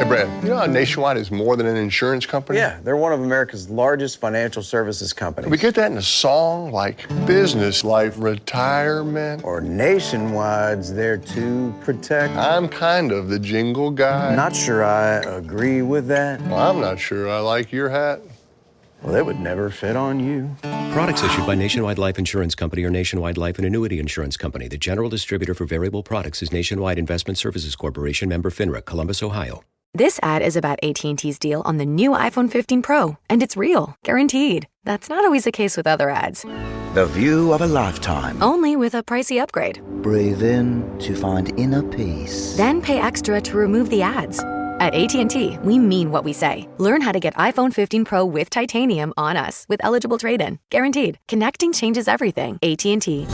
Hey, Brad, you know how Nationwide is more than an insurance company? Yeah, they're one of America's largest financial services companies. We get that in a song like business, life, retirement. Or Nationwide's there to protect. I'm kind of the jingle guy. Not sure I agree with that. Well, I'm not sure I like your hat. Well, it would never fit on you. Products issued by Nationwide Life Insurance Company or Nationwide Life and Annuity Insurance Company. The general distributor for variable products is Nationwide Investment Services Corporation, member FINRA, Columbus, Ohio. This ad is about AT&T's deal on the new iPhone 15 Pro, and it's real, guaranteed. That's not always the case with other ads. The view of a lifetime. Only with a pricey upgrade. Breathe in to find inner peace. Then pay extra to remove the ads. At AT&T, we mean what we say. Learn how to get iPhone 15 Pro with titanium on us with eligible trade-in. Guaranteed. Connecting changes everything. AT&T.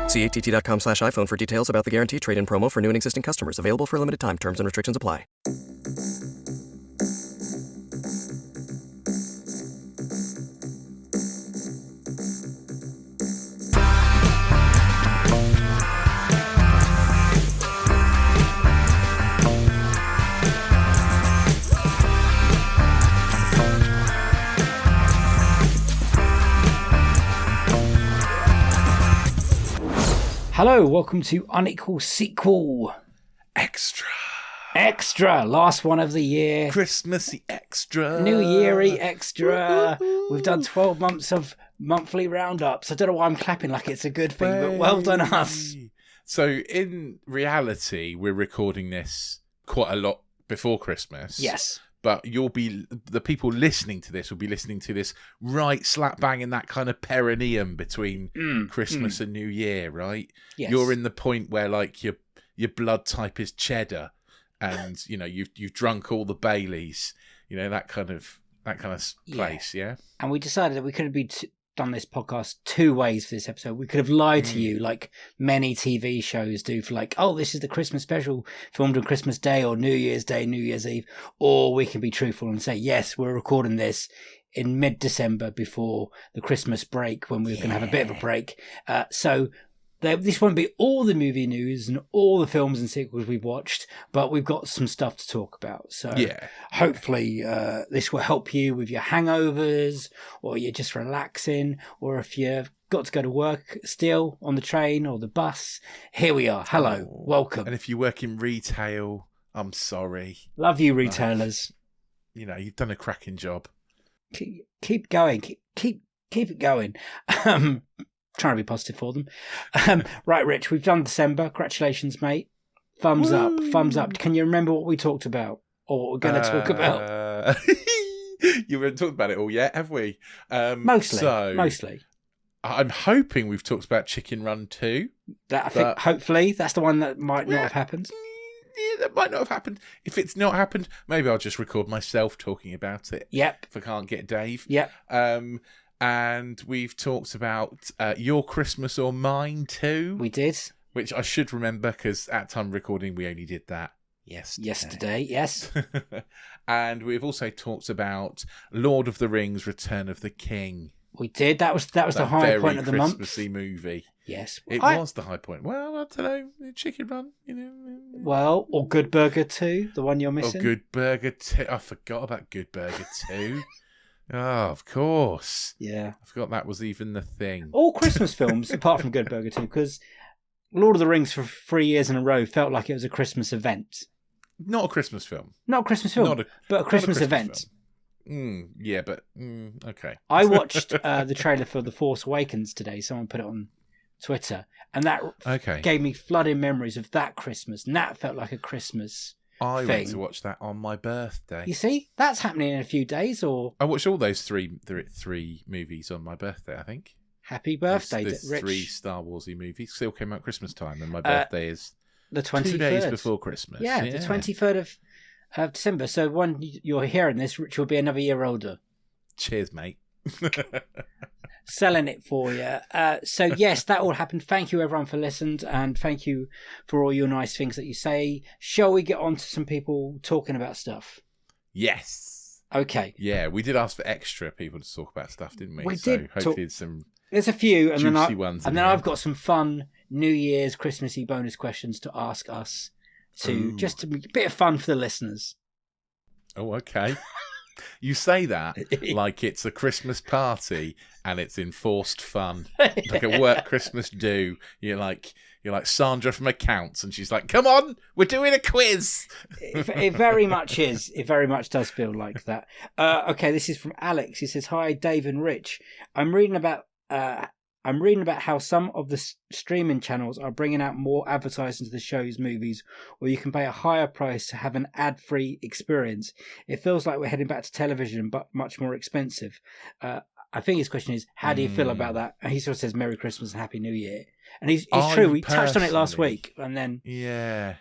See att.com/iPhone for details about the guaranteed trade-in promo for new and existing customers. Available for a limited time. Terms and restrictions apply. Hello, welcome to Unequal Sequel. Extra, last one of the year. Christmassy extra. New Year-y extra. We've done 12 months of monthly roundups. I don't know why I'm clapping like it's a good thing, but well done us. So in reality, we're recording this quite a lot before Christmas. Yes. But the people listening to this will be listening to this right slap bang in that kind of perineum between Christmas and New Year, right? Yes. You're in the point where like your blood type is cheddar, and you know you've drunk all the Baileys, you know that kind of place, yeah. And we decided that we could have done this podcast two ways for this episode. We could have lied to you like many TV shows do for like, oh, this is the Christmas special filmed on Christmas Day or New Year's Day, New Year's Eve. Or we can be truthful and say, yes, we're recording this in mid-December before the Christmas break when we're going to have a bit of a break. So this won't be all the movie news and all the films and sequels we've watched, but we've got some stuff to talk about. So hopefully this will help you with your hangovers, or you're just relaxing, or if you've got to go to work still on the train or the bus. Here we are. Hello. Welcome. And if you work in retail, I'm sorry. Love you, retailers. You know, you've done a cracking job. Keep going. Keep it going. Trying to be positive for them. Right, Rich, we've done December. Congratulations, mate. Thumbs up. Can you remember what we talked about or what we're going to talk about? You haven't talked about it all yet, have we? Mostly. I'm hoping we've talked about Chicken Run 2. Hopefully that's the one that might not have happened. Yeah, that might not have happened. If it's not happened, maybe I'll just record myself talking about it. Yep. If I can't get Dave. Yep. And we've talked about Your Christmas or Mine too. We did. Which I should remember because at time of recording we only did that yesterday. Yes. And we've also talked about Lord of the Rings: Return of the King. We did. That was the high point of the month. Christmassy movie. Yes. It was the high point. Well, I don't know. Chicken Run, you know. Well, or Good Burger 2, the one you're missing. Oh, Good Burger 2. I forgot about Good Burger 2. Oh, of course. Yeah. I forgot that was even the thing. All Christmas films, apart from Good Burger 2, because Lord of the Rings for 3 years in a row felt like it was a Christmas event. Not a Christmas film. Not a Christmas film, but a Christmas event. Yeah, but okay. I watched the trailer for The Force Awakens today. Someone put it on Twitter, and that gave me flooding memories of that Christmas, and that felt like a Christmas I thing. went to watch that on my birthday. You see, that's happening in a few days. Or I watched all those three movies on my birthday, I think. Happy birthday, There's Rich. 3 Star Warsy movies. Still came out at Christmas time, and my birthday is the 23rd. 2 days before Christmas. Yeah, the 23rd of December. So when you're hearing this, Rich will be another year older. Cheers, mate. Selling it for you. So yes, that all happened. Thank you everyone for listened, and thank you for all your nice things that you say. Shall we get on to some people talking about stuff? Yes. Okay. Yeah, we did ask for extra people to talk about stuff, didn't we? We did. Hopefully there's some There's a few, and ones then I've got some fun New Year's Christmassy bonus questions to ask us to just to be a bit of fun for the listeners. Oh, okay. You say that like it's a Christmas party and it's enforced fun, like a work Christmas do. You're like Sandra from accounts, and she's like, "Come on, we're doing a quiz." It very much is. It very much does feel like that. Okay, this is from Alex. He says, "Hi, Dave and Rich. I'm reading about how some of the streaming channels are bringing out more advertising to the show's movies, where you can pay a higher price to have an ad-free experience. It feels like we're heading back to television, but much more expensive." I think his question is, how do you feel about that? And he sort of says, "Merry Christmas and Happy New Year." And he's true. We touched on it last week, and then yeah,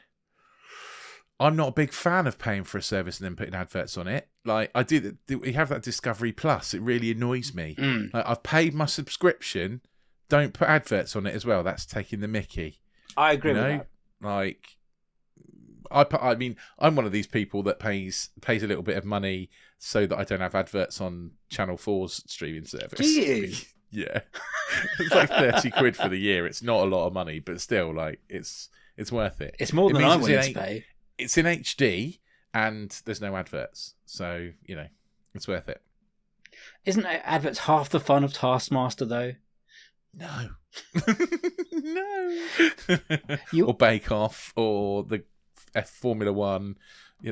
I'm not a big fan of paying for a service and then putting adverts on it. Like I do, we have that Discovery Plus. It really annoys me. Like, I've paid my subscription. Don't put adverts on it as well. That's taking the mickey. I agree with that. Like, I mean, I'm one of these people that pays a little bit of money so that I don't have adverts on Channel 4's streaming service. Do you? Yeah. It's like 30 quid for the year. It's not a lot of money, but still, like, it's worth it. It's more than I'm willing to pay. It's in HD and there's no adverts. So, it's worth it. Isn't adverts half the fun of Taskmaster, though? No. No. Or Bake Off or the Formula One.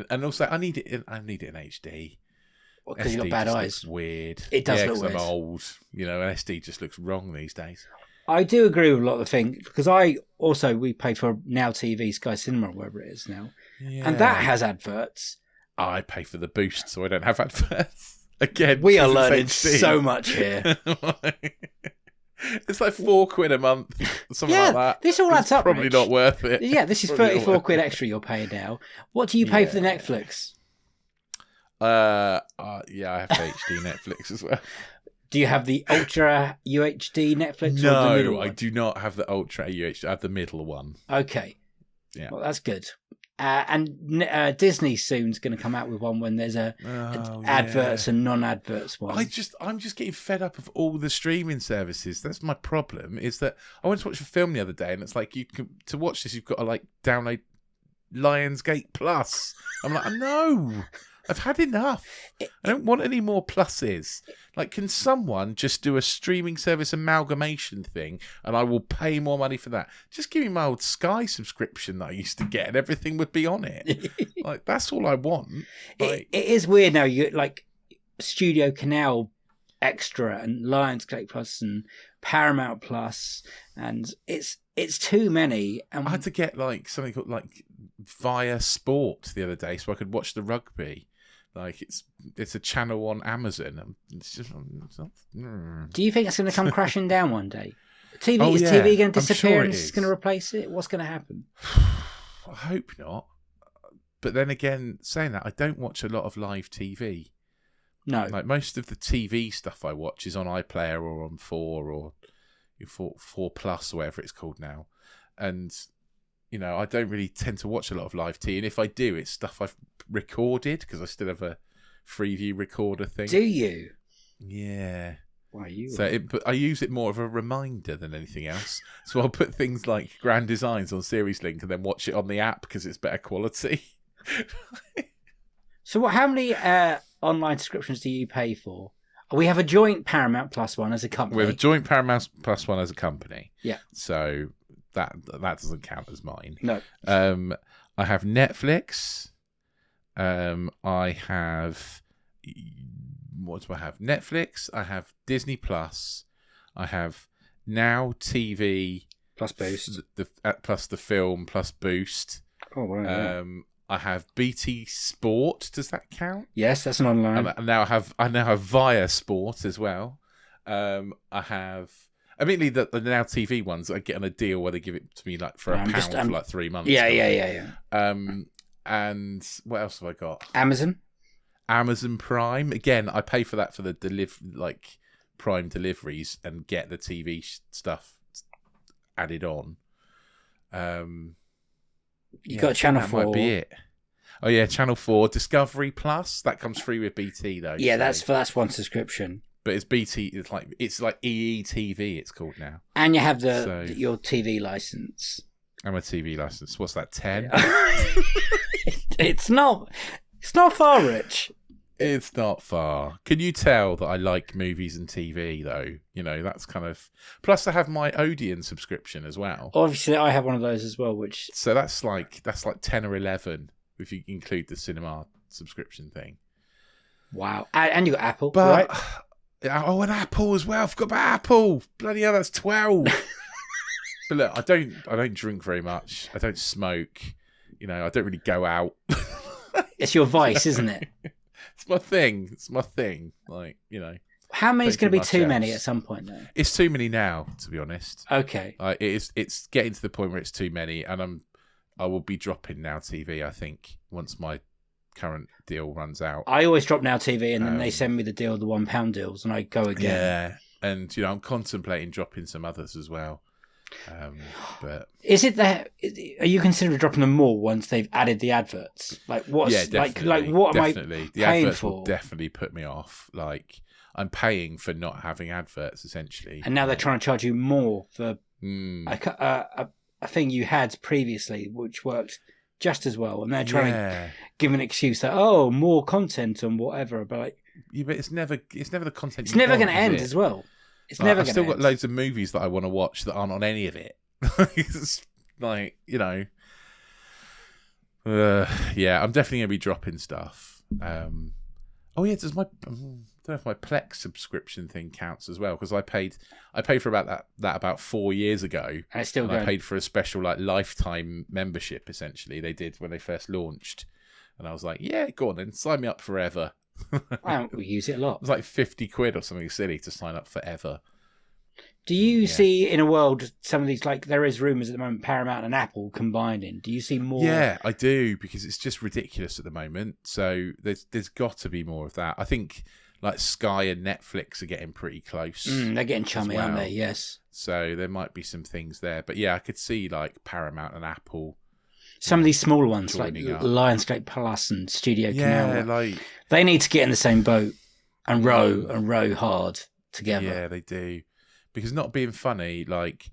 And also, I need it in HD. Because you've got bad eyes. Looks weird. It does look weird. I'm old. And SD just looks wrong these days. I do agree with a lot of the things, because we pay for Now TV, Sky Cinema, or whatever it is now. Yeah. And that has adverts. I pay for the Boost, so I don't have adverts. Again, we are learning so much here. It's like £4 a month, something like that. This all adds up. Probably Rich. Not worth it. Yeah, this is 34 quid extra you're paying now. What do you pay for the Netflix? I have HD Netflix as well. Do you have the Ultra UHD Netflix? No, or the middle one? I do not have the Ultra UHD. I have the middle one. Okay. Yeah. Well, that's good. And Disney soon's going to come out with one when there's adverts and non-adverts one. I'm just getting fed up of all the streaming services. That's my problem. Is that I went to watch a film the other day, and it's like to watch this, you've got to download Lionsgate Plus. I'm like, no. I've had enough. I don't want any more pluses. Can someone just do a streaming service amalgamation thing, and I will pay more money for that? Just give me my old Sky subscription that I used to get, and everything would be on it. That's all I want. It is weird now. You Studio Canal Extra and Lionsgate Plus and Paramount Plus, and it's too many. And I had to get something called Via Sport the other day, so I could watch the rugby. It's a channel on Amazon. It's not. Do you think it's going to come crashing down one day? TV going to disappear and it's going to replace it? What's going to happen? I hope not. But then again, saying that, I don't watch a lot of live TV. No, most of the TV stuff I watch is on iPlayer or on 4 or 4 Plus or whatever it's called now, and. I don't really tend to watch a lot of live TV, and if I do, it's stuff I've recorded because I still have a Freeview recorder thing. Do you? Yeah. Why you? But I use it more of a reminder than anything else. So I'll put things like Grand Designs on Series Link and then watch it on the app because it's better quality. So how many online subscriptions do you pay for? We have a joint Paramount Plus one as a company. We have a joint Paramount Plus one as a company. Yeah. So that doesn't count as mine. No. I have Netflix. I have what do I have? Netflix. I have Disney Plus. I have Now TV plus Boost. Plus the film plus Boost. Oh wow. I have BT Sport. Does that count? Yes, that's an online. And now I now have Via Sport as well. I have. Immediately, the Now TV ones, I get on a deal where they give it to me for £1 for 3 months. Yeah. And what else have I got? Amazon Prime. Again, I pay for that for the Prime deliveries and get the TV stuff added on. You got Channel 4. That might be it. Oh yeah, Channel 4, Discovery Plus. That comes free with BT though. Yeah, so. that's one subscription. But it's BT. It's like EE TV. It's called now. And you have your TV license. And my TV license. What's that? 10? It's not far, Rich. It's not far. Can you tell that I like movies and TV though? You know, that's kind of. Plus, I have my Odeon subscription as well. Obviously, I have one of those as well. Which So that's like 10 or 11 if you include the cinema subscription thing. wow, and you got Apple, But right? oh, and Apple as well. I forgot about Apple. Bloody hell, that's 12. But look, I don't drink very much. I don't smoke. You know, I don't really go out. It's your vice, isn't it? It's my thing. It's my thing. Like, you know. How many's going to be Taking too my many chance. at some point, though? It's too many now, to be honest. Okay. It's getting to the point where it's too many, and I will be dropping Now TV, I think, once my current deal runs out. I always drop Now TV, and then they send me the deal, the £1 deals, and I go again. Yeah, and you know, I'm contemplating dropping some others as well. But Is it that? Are you considering dropping them more once they've added the adverts? Like what's yeah, definitely, like what am definitely. I The paying adverts for? will definitely put me off. Like I'm paying for not having adverts, essentially. And now they're trying to charge you more for Mm. a thing you had previously, which worked just as well, and they're trying to give an excuse that more content and whatever. But like, yeah, but it's never the content. it's never going to is end it? as well. It's Like, never I've going to still end. got loads of movies that I want to watch that aren't on any of it. It's like, you know, yeah, I'm definitely gonna be dropping stuff. Oh yeah, does my I don't know if my Plex subscription thing counts as well, because I paid for about that about 4 years ago, And it's still and going. I paid for a special like lifetime membership. Essentially, they did when they first launched, and I was like, yeah, go on then, sign me up forever. We use it a lot. It was like 50 quid or something silly to sign up forever. Do you see in a world some of these, like there is rumours at the moment, Paramount and Apple combining? Do you see more? Yeah, I do, because it's just ridiculous at the moment. So there's got to be more of that. I think like Sky and Netflix are getting pretty close. They're getting chummy, as well. aren't they? Yes. So there might be some things there. But yeah, I could see like Paramount and Apple. Some of these smaller ones, like Joining up. Lionsgate Plus and Studio Yeah, Canal, like they need to get in the same boat and row hard together. yeah, they do. Because not being funny, like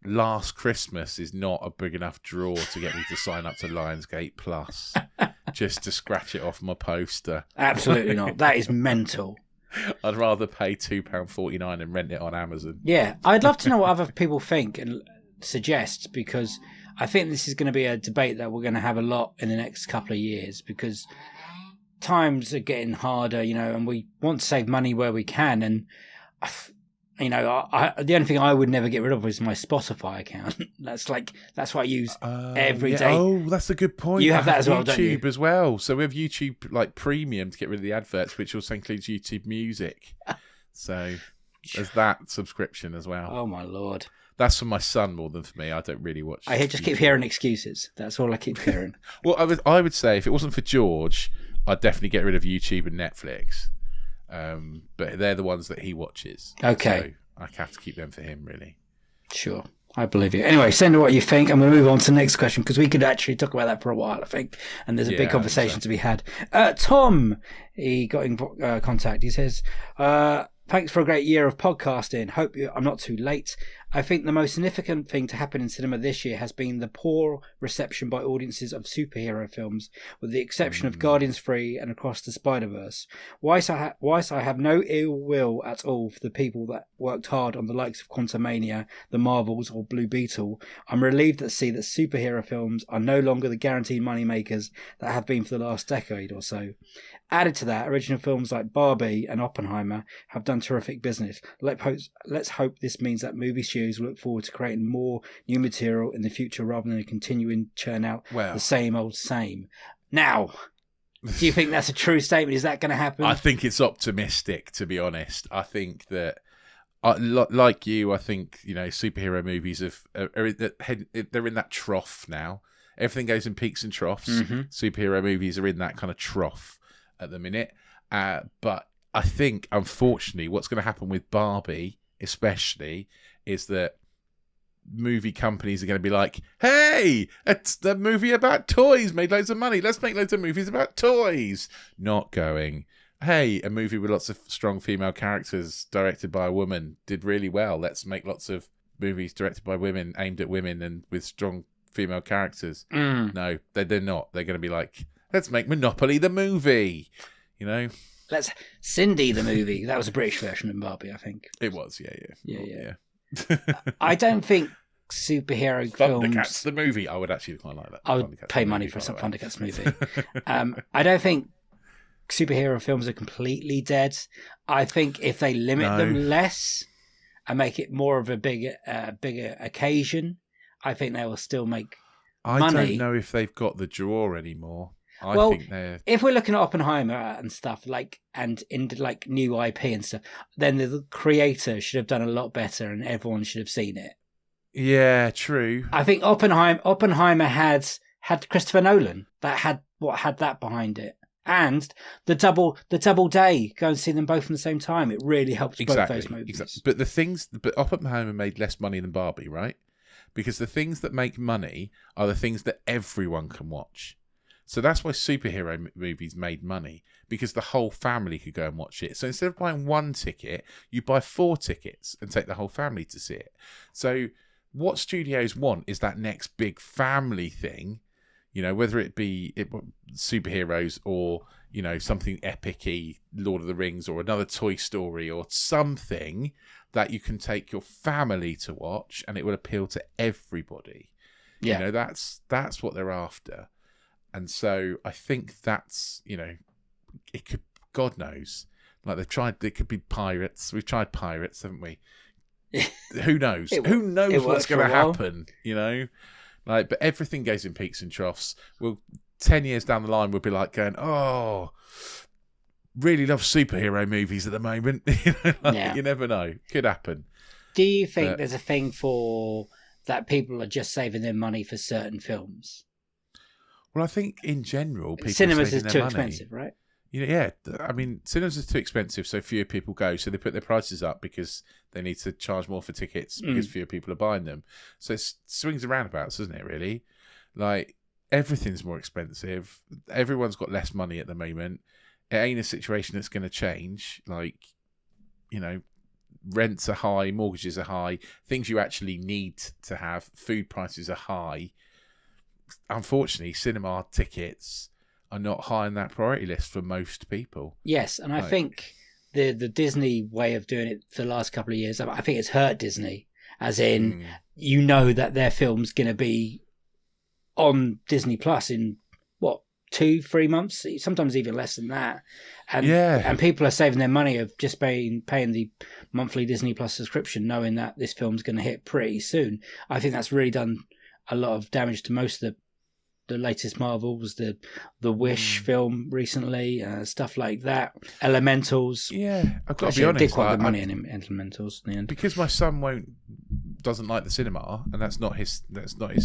Last Christmas is not a big enough draw to get me to sign up to Lionsgate Plus just to scratch it off my poster. Absolutely not. That is mental. I'd rather pay £2.49 and rent it on Amazon. Yeah, I'd love to know what other people think and suggest, because I think this is going to be a debate that we're going to have a lot in the next couple of years, because times are getting harder, you know, and we want to save money where we can. And, you know, the only thing I would never get rid of is my Spotify account. That's what I use every day. Oh, that's a good point. You I have that as well, YouTube don't you? as well. So we have YouTube like Premium to get rid of the adverts, which also includes YouTube Music. So there's that subscription as well. Oh my Lord. That's for my son more than for me. I don't really watch. I just keep YouTube. hearing excuses. That's all I keep hearing. Well, I would say if it wasn't for George, I'd definitely get rid of YouTube and Netflix. But they're the ones that he watches. Okay. So I have to keep them for him, really. Sure. I believe you. Anyway, send me what you think. I'm going to move on to the next question, because we could actually talk about that for a while, I think. And there's a Yeah, big I think conversation so. to be had. Tom, he got in contact. He says, thanks for a great year of podcasting. Hope I'm not too late. I think the most significant thing to happen in cinema this year has been the poor reception by audiences of superhero films, with the exception of Guardians 3 and Across the Spider-Verse. Whilst I have no ill will at all for the people that worked hard on the likes of Quantumania, The Marvels or Blue Beetle, I'm relieved to see that superhero films are no longer the guaranteed money makers that have been for the last decade or so. Added to that, original films like Barbie and Oppenheimer have done terrific business. Let's hope this means that movie studios will look forward to creating more new material in the future rather than continuing to churn out the same old same. Now, do you think that's a true statement? Is that going to happen? I think it's optimistic, to be honest. I think that, like you, I think, you know, superhero movies they're in that trough now. Everything goes in peaks and troughs. Mm-hmm. Superhero movies are in that kind of trough at the minute. But I think, unfortunately, what's going to happen with Barbie, especially, is that movie companies are going to be like, hey, it's the movie about toys, made loads of money. Let's make loads of movies about toys. Not going, hey, a movie with lots of strong female characters directed by a woman did really well. Let's make lots of movies directed by women, aimed at women and with strong female characters. No, they're not. They're going to be like, let's make Monopoly the movie. You know, let's Cindy the movie. That was a British version of Barbie, I think. It was, yeah. I don't think superhero films. Thundercats the movie. I would actually quite like that. I would pay money for some Thundercats movie. I don't think superhero films are completely dead. I think if they limit them less and make it more of a bigger occasion, I think they will still make money. I don't know if they've got the draw anymore. I think they're... If we're looking at Oppenheimer and stuff and in new IP and stuff, then the creator should have done a lot better, and everyone should have seen it. Yeah, true. I think Oppenheimer had Christopher Nolan that had that behind it. And the double day, go and see them both at the same time. It really helped both those movies. Exactly. But Oppenheimer made less money than Barbie, right? Because the things that make money are the things that everyone can watch. So that's why superhero movies made money, because the whole family could go and watch it. So instead of buying one ticket, you buy 4 tickets and take the whole family to see it. So what studios want is that next big family thing. You know, whether it be superheroes or, you know, something epic-y, Lord of the Rings, or another Toy Story, or something that you can take your family to watch and it will appeal to everybody. Yeah. You know, that's what they're after. And so I think that's, you know, it could, God knows, like it could be pirates. We've tried pirates, haven't we? Who knows? Who knows what's going to happen, you know? Like, but everything goes in peaks and troughs. 10 years down the line, we'll be like going, oh, really love superhero movies at the moment. You never know. Could happen. Do you think there's a thing for that people are just saving their money for certain films? Well, I think in general, people cinemas is too money. Expensive, right? Yeah, I mean, cinemas are too expensive, so fewer people go. So they put their prices up because they need to charge more for tickets because fewer people are buying them. So it swings and roundabouts, doesn't it, really? Like, everything's more expensive. Everyone's got less money at the moment. It ain't a situation that's going to change. Like, you know, rents are high, mortgages are high, things you actually need to have, food prices are high. Unfortunately, cinema tickets are not high on that priority list for most people. Yes, and I think the Disney way of doing it for the last couple of years, I think it's hurt Disney, as in, you know that their film's going to be on Disney Plus in, 2-3 months, sometimes even less than that. And people are saving their money of just paying the monthly Disney Plus subscription, knowing that this film's going to hit pretty soon. I think that's really done a lot of damage to most of the latest Marvels, the Wish film recently, stuff like that. Elementals. Yeah, I've got to be honest. I did quite good money in Elementals in the end. Because my son doesn't like the cinema, and that's not his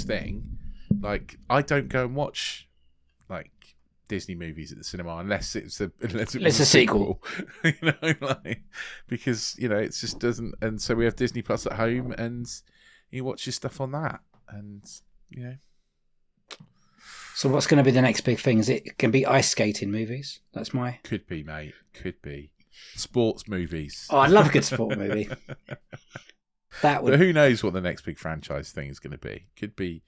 thing. Like, I don't go and watch like Disney movies at the cinema unless it's a sequel. You know, like, because you know it just doesn't. And so we have Disney Plus at home, and he watches stuff on that, and you know. So what's going to be the next big thing? Is it going to be ice skating movies? That's my... Could be, mate. Could be. Sports movies. Oh, I love a good sport movie. But who knows what the next big franchise thing is going to be? Could be,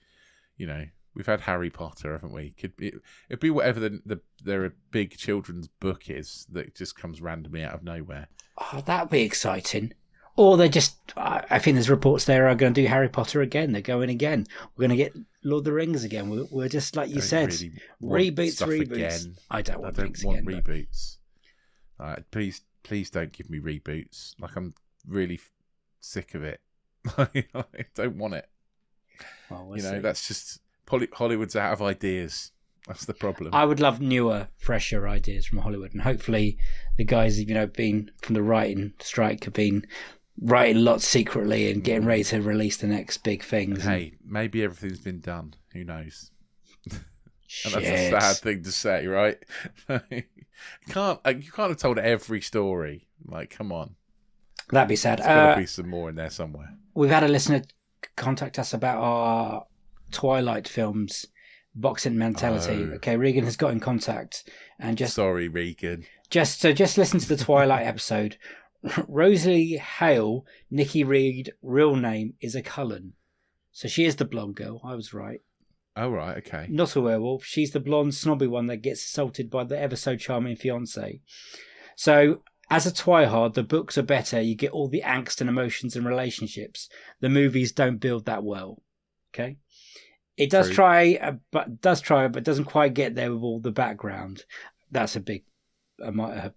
you know, we've had Harry Potter, haven't we? It'd be whatever their big children's book is that just comes randomly out of nowhere. Oh, that'd be exciting. Or they're just, I think there's reports they are going to do Harry Potter again. They're going again. We're going to get Lord of the Rings again. We're just, like you said, really reboots. Again. I don't want reboots. Please don't give me reboots. Like, I'm really sick of it. I don't want it. Well, you know, that's just, Hollywood's out of ideas. That's the problem. I would love newer, fresher ideas from Hollywood. And hopefully the guys, you know, been from the writing strike have been writing lots secretly and getting ready to release the next big things. Hey, maybe everything's been done. Who knows? And that's a sad thing to say, right? You can't have told every story. Like, come on. That'd be sad. There's got to be some more in there somewhere. We've had a listener contact us about our Twilight films, boxing mentality. Okay, Regan has got in contact and just... Sorry, Regan. Just listen to the Twilight episode. Rosalie Hale, Nikki Reed, real name is a Cullen. So she is the blonde girl. I was right. Oh, right, okay. Not a werewolf. She's the blonde, snobby one that gets assaulted by the ever so charming fiance. So, as a twihard, the books are better. You get all the angst and emotions and relationships. The movies don't build that well. Okay? It does try, but doesn't quite get there with all the background. That's a big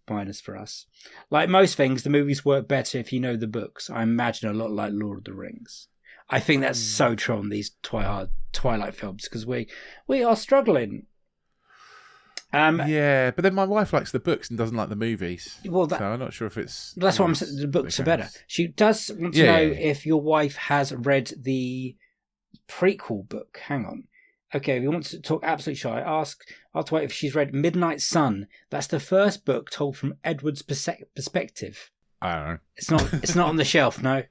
minus for us. Like most things, the movies work better if you know the books. I imagine a lot like Lord of the Rings. I think that's so true on these Twilight films because we are struggling. Yeah, but then my wife likes the books and doesn't like the movies. Well, so I'm not sure if it's... That's what I'm saying. The books are better. She does want to know if your wife has read the prequel book. Hang on. Okay, if you want to talk absolutely shy, ask wait if she's read Midnight Sun. That's the first book told from Edward's perspective. I don't know. It's not on the shelf, no.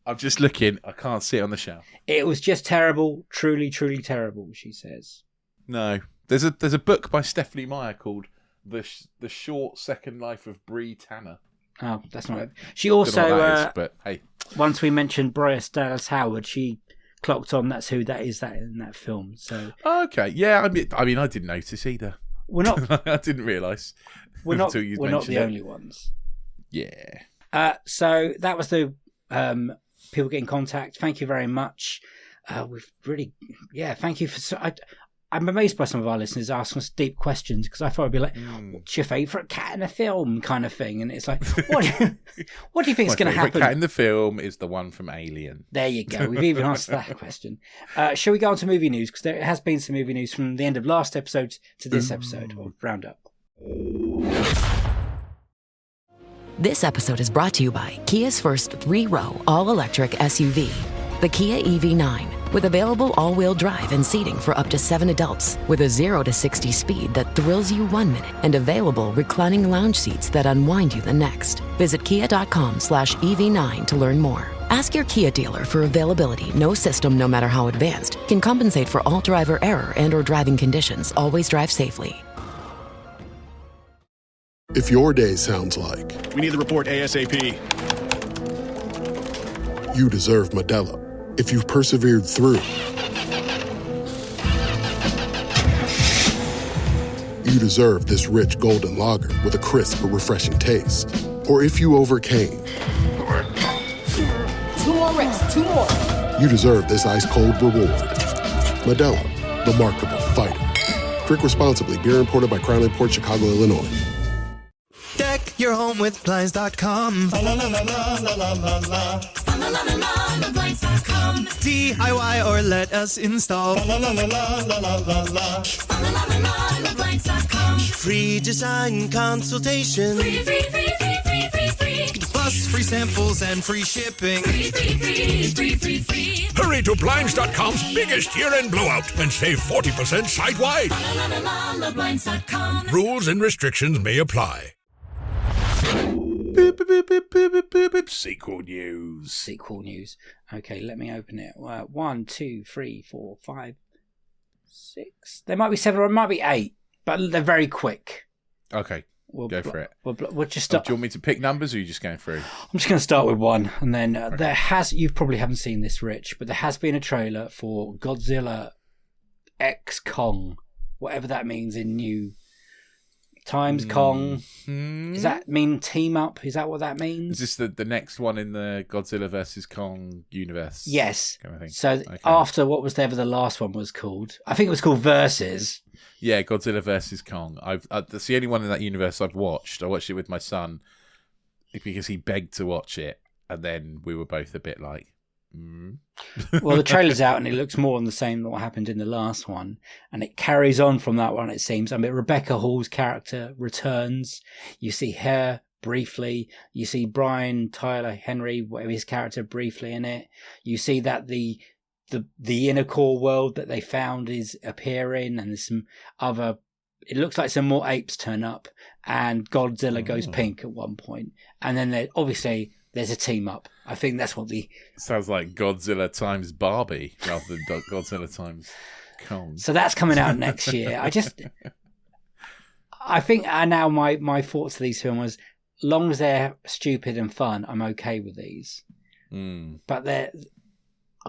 I'm just looking. I can't see it on the shelf. It was just terrible. Truly, truly terrible, she says. No. There's a book by Stephanie Meyer called The Short Second Life of Bree Tanner. Oh, that's not it. She also, don't know what that is, but hey. Once we mentioned Bryce Dallas Howard, she clocked on that's who that is in that film. So okay, yeah. I mean, I didn't notice either. We're not. I didn't realise. We're not the only ones. Yeah. So that was the people get in contact. Thank you very much. We've really, thank you for. I'm amazed by some of our listeners asking us deep questions because I thought it'd be like, "What's your favourite cat in a film?" kind of thing, and it's like, "What do you think is going to happen?" Cat in the film is the one from Alien. There you go. We've even answered that question. Shall we go on to movie news? Because there has been some movie news from the end of last episode to this episode of Roundup. This episode is brought to you by Kia's first 3-row all-electric SUV, the Kia EV9. With available all-wheel drive and seating for up to 7 adults, with a 0 to 60 speed that thrills you 1 minute, and available reclining lounge seats that unwind you the next. Visit kia.com/EV9 to learn more. Ask your Kia dealer for availability. No system, no matter how advanced, can compensate for all driver error and/or driving conditions. Always drive safely. If your day sounds like... We need the report ASAP. You deserve Modelo. If you've persevered through, you deserve this rich golden lager with a crisp but refreshing taste. Or if you overcame. 2 more reps, 2 more. You deserve this ice-cold reward. Modelo, the mark of a fighter. Drink responsibly. Beer imported by Crown Imports, Chicago, Illinois. Deck your home with Blinds.com. DIY or let us install. Free design consultation. Free. Plus free samples and free shipping. Free. Hurry to Blinds.com's biggest year-end blowout and save 40% site-wide. Rules and restrictions may apply. Sequel news. Okay, let me open it. 1, 2, 3, 4, 5, 6. There might be 7 or it might be 8, but they're very quick. Okay, go for it. We'll just start. Do you want me to pick numbers, or are you just going through? I'm just going to start with one, and then you probably haven't seen this, Rich, but there has been a trailer for Godzilla X Kong, whatever that means in new times. Kong. Does that mean team up? Is that what that means? Is this the next one in the Godzilla versus Kong universe? Yes. Kind of thing? So after what was ever the last one was called? I think it was called Versus. Yeah, Godzilla versus Kong. That's the only one in that universe I've watched. I watched it with my son because he begged to watch it, and then we were both a bit like, Well, the trailer's out and it looks more on the same than what happened in the last one, and it carries on from that one, it seems. I mean, Rebecca Hall's character returns. You see her briefly. You see Brian Tyler Henry, whatever his character, briefly in it. You see that the inner core world that they found is appearing, and there's some other. It looks like some more apes turn up, and Godzilla goes pink at one point, and then obviously there's a team up. I think that's what sounds like Godzilla times Barbie rather than Godzilla times Kong. So that's coming out next year. I think now my thoughts to these films, as long as they're stupid and fun, I'm okay with these. But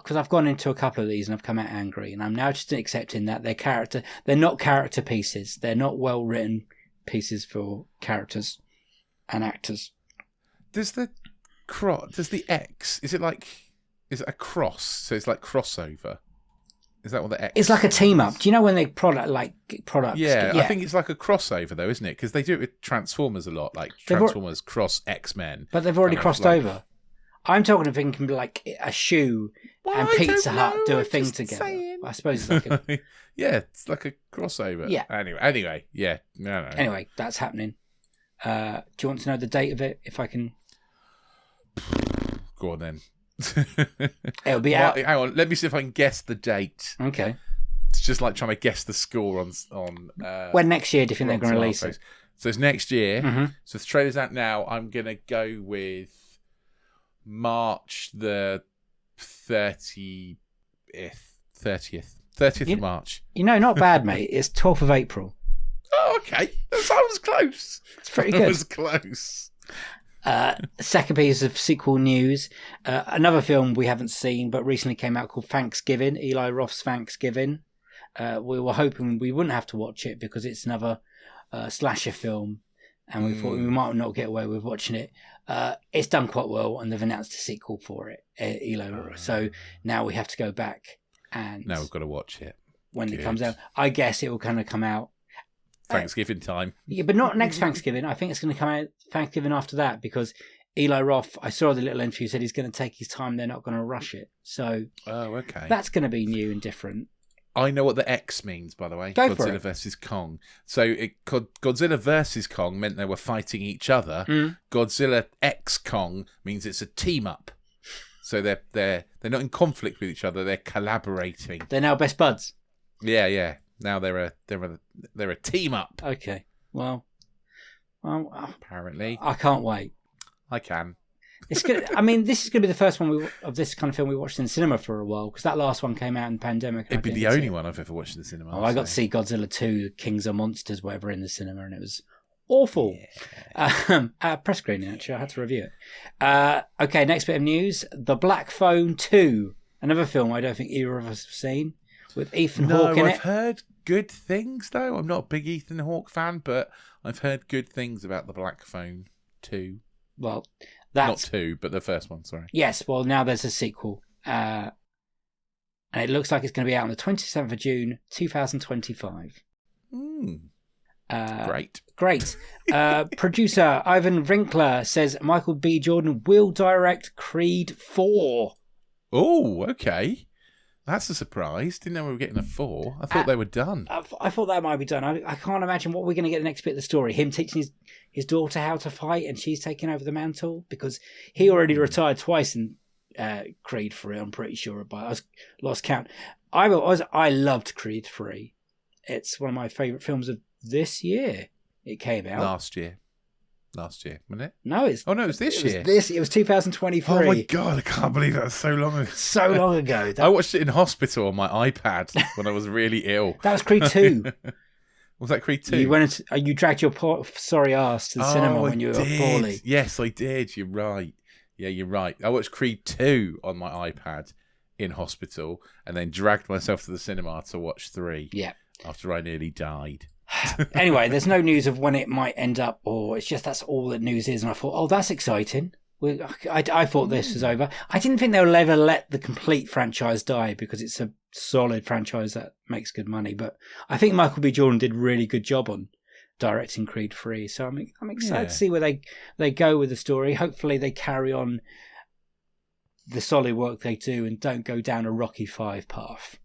because I've gone into a couple of these and I've come out angry, and I'm now just accepting that they're not character pieces. They're not well written pieces for characters and actors. Does the X, is it a cross? So it's like crossover. Is that what the X? It's like a team up. Do you know when they products? Yeah, I think it's like a crossover though, isn't it? Because they do it with Transformers a lot, like Transformers cross X-Men. But they've already crossed over. I'm talking of thinking like a shoe and Pizza Hut do a thing together. Saying. I suppose it's like a... Yeah, it's like a crossover. Yeah. Anyway, yeah. No. Anyway, that's happening. Do you want to know the date of it? If I can... Go on then. It'll be out. Hang on, let me see if I can guess the date. Okay. It's just like trying to guess the score on. When next year do you think they're going to release it? So it's next year. Mm-hmm. So the trailer's out now. I'm going to go with March the 30th of March. You know, not bad, mate. It's 12th of April. Oh, okay. That sounds close. It's pretty good. That was close. Second piece of sequel news. Another film we haven't seen but recently came out called Thanksgiving, Eli Roth's Thanksgiving. We were hoping we wouldn't have to watch it because it's another slasher film, and we thought we might not get away with watching it. It's done quite well, and they've announced a sequel for it, Eli Roth. So now we have to go back, and now we've got to watch it when it comes out. I guess it will kind of come out Thanksgiving time. Yeah, but not next Thanksgiving. I think it's going to come out Thanksgiving after that, because Eli Roth, I saw the little interview, said he's going to take his time. They're not going to rush it. So okay, that's going to be new and different. I know what the X means, by the way. Go for Godzilla it. versus Kong. So Godzilla versus Kong meant they were fighting each other. Godzilla X Kong means it's a team up. So they're not in conflict with each other. They're collaborating. They're now best buds. Yeah. Now they're a team up. Okay. Well, apparently, I can't wait. I can. It's good. I mean, this is going to be the first one of this kind of film we watched in the cinema for a while, because that last one came out in the pandemic. It'd be the only one I've ever watched in the cinema. Oh, I got to see Godzilla 2, Kings of Monsters, whatever, in the cinema, and it was awful. Yeah. Press screening, actually. I had to review it. Okay, next bit of news. The Black Phone 2, another film I don't think either of us have seen, with Ethan Hawke in it. I've heard good things, though. I'm not a big Ethan Hawke fan, but I've heard good things about The Black Phone 2. Well, not 2, but the first one, sorry. Yes, well, now there's a sequel. And it looks like it's going to be out on the 27th of June, 2025. Great. Producer Ivan Winkler says Michael B. Jordan will direct Creed 4. Oh, okay. That's a surprise. Didn't know we were getting a 4. I thought they were done. I thought that might be done. I can't imagine what we're going to get the next bit of the story. Him teaching his daughter how to fight, and she's taking over the mantle, because he already retired twice in Creed 3. I'm pretty sure, but I lost count. I loved Creed 3. It's one of my favourite films of this year. It came out last year, wasn't it? No, it was this year. It was 2023. Oh my god, I can't believe that was so long ago. So long ago. I watched it in hospital on my iPad when I was really ill. That was Creed 2. Was that Creed 2? You dragged your sorry ass to the cinema when you were poorly. Yes, I did. You're right. Yeah, you're right. I watched Creed 2 on my iPad in hospital, and then dragged myself to the cinema to watch 3. Yeah. After I nearly died. Anyway, there's no news of when it might end up, or it's just that's all that news is. And I thought, oh, that's exciting. I thought this was over. I didn't think they'll ever let the complete franchise die, because it's a solid franchise that makes good money. But I think Michael B. Jordan did a really good job on directing Creed 3. So I'm excited to see where they go with the story. Hopefully they carry on the solid work they do and don't go down a Rocky 5 path.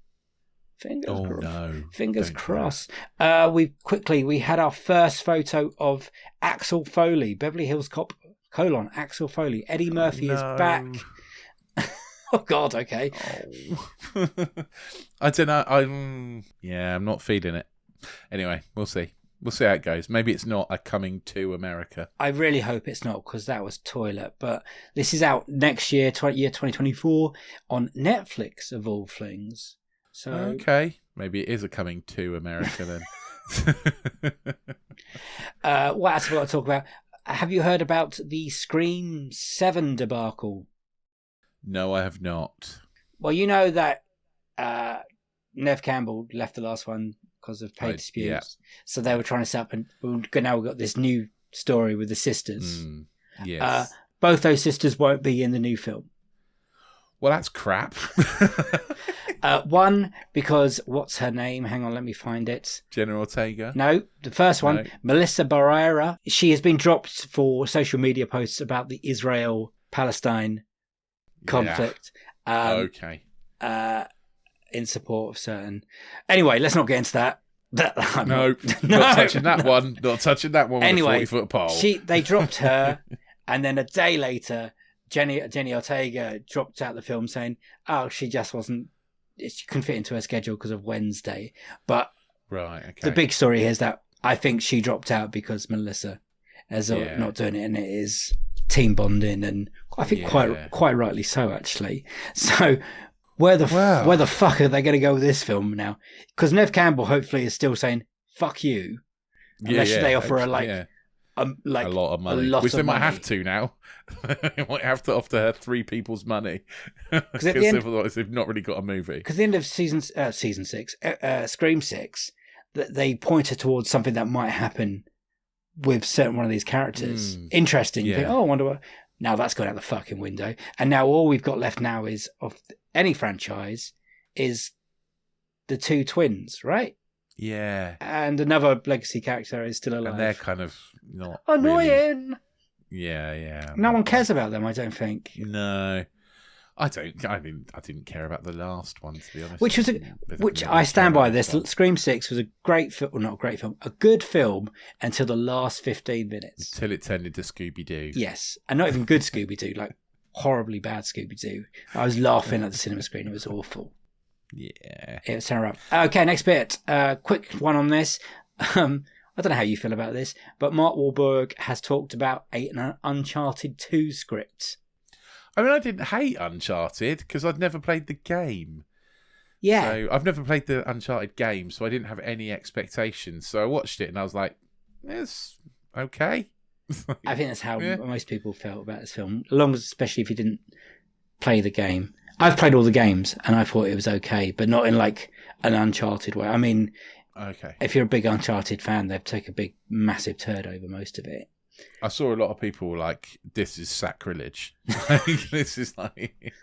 Fingers crossed. We had our first photo of Axel Foley, Beverly Hills Cop : Axel Foley. Eddie Murphy is back. Oh God, okay. Oh. I don't know. I'm not feeling it. Anyway, we'll see. We'll see how it goes. Maybe it's not a coming to America. I really hope it's not, because that was toilet. But this is out next year, year 2024, on Netflix of all things. So okay, maybe it is a coming to America then. What else have I got to talk about? Have you heard about the Scream 7 debacle? No, I have not. Well, you know that Nev Campbell left the last one because of pay disputes. Yeah. So they were trying to set up, and now we've got this new story with the sisters. Yes. Both those sisters won't be in the new film. Well, that's crap. One, because what's her name? Hang on, let me find it. Jenna Ortega? No, the first one, No. Melissa Barrera. She has been dropped for social media posts about the Israel-Palestine conflict. Okay. In support of certain. Anyway, let's not get into that. Not touching that one. Not touching that one with anyway, a 40-foot pole. They dropped her, and then a day later, Jenny Ortega dropped out the film saying, "Oh, she just wasn't. She couldn't fit into her schedule because of Wednesday." But right, okay. The big story here is that I think she dropped out because Melissa is not doing it, and it is team bonding, and I think quite rightly so, actually. So. Where the fuck are they going to go with this film now? Because Nev Campbell hopefully is still saying "fuck you," unless they offer her a lot of money, which they might have to now. They might have to offer her 3 people's money because otherwise they've not really got a movie. Because at the end of season 6, Scream 6, that they pointed towards something that might happen with certain one of these characters. Interesting. You think, I wonder what. Now that's gone out the fucking window. And now all we've got left now is of any franchise is the 2 twins, right? Yeah. And another legacy character is still alive. And they're kind of not annoying. Really... Yeah. No one cares about them, I don't think. No. I didn't care about the last one, to be honest. Which I stand by this. Scream 6 was a great film, well, not a great film, a good film until the last 15 minutes. Until it turned into Scooby-Doo. Yes. And not even good Scooby-Doo, like horribly bad Scooby-Doo. I was laughing at the cinema screen. It was awful. Yeah. It was terrible. Okay, next bit. Quick one on this. I don't know how you feel about this, but Mark Wahlberg has talked about an Uncharted 2 script. I mean, I didn't hate Uncharted because I'd never played the game. Yeah. So I've never played the Uncharted game, so I didn't have any expectations. So I watched it and I was like, it's okay. I think that's how most people felt about this film, especially if you didn't play the game. I've played all the games and I thought it was okay, but not in like an Uncharted way. I mean, if you're a big Uncharted fan, they've taken a big, massive turd over most of it. I saw a lot of people like, this is sacrilege. This is like,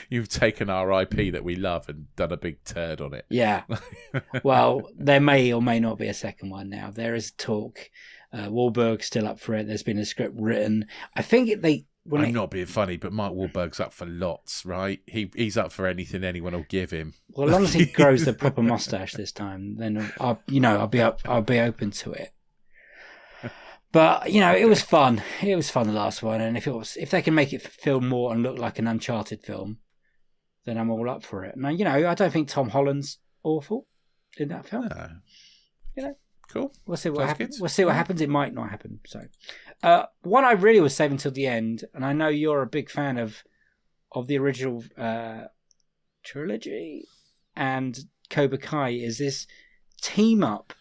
you've taken our IP that we love and done a big turd on it. Yeah. Well, there may or may not be a second one now. There is talk. Wahlberg's still up for it. There's been a script written. I think I'm not being funny, but Mark Wahlberg's up for lots, right? He's up for anything anyone will give him. Well, as long as he grows the proper mustache this time, then I'll be open to it. But it was fun. It was fun, the last one, and if they can make it feel more and look like an Uncharted film, then I'm all up for it. Now, I don't think Tom Holland's awful in that film. Cool. We'll see what happens. We'll see what happens. It might not happen. So, one I really was saving till the end, and I know you're a big fan of the original trilogy and Cobra Kai, is this team up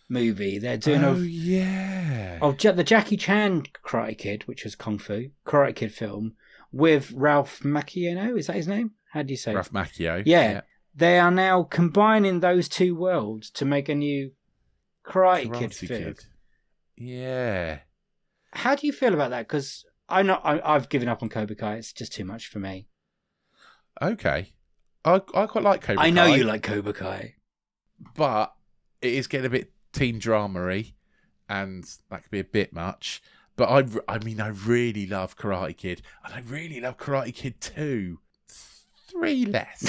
movie they're doing of the Jackie Chan Karate Kid, which was Kung Fu Karate Kid film with Ralph Macchio. Is that his name? How do you say Ralph Macchio? Yeah. They are now combining those two worlds to make a new Karate Kid film. Yeah. How do you feel about that? Because I've given up on Cobra Kai. It's just too much for me. Okay. I quite like Cobra Kai. I know you like Cobra Kai, but it is getting a bit teen drama-y, and that could be a bit much. But I mean, I really love Karate Kid, and I really love Karate Kid 2. 3 less.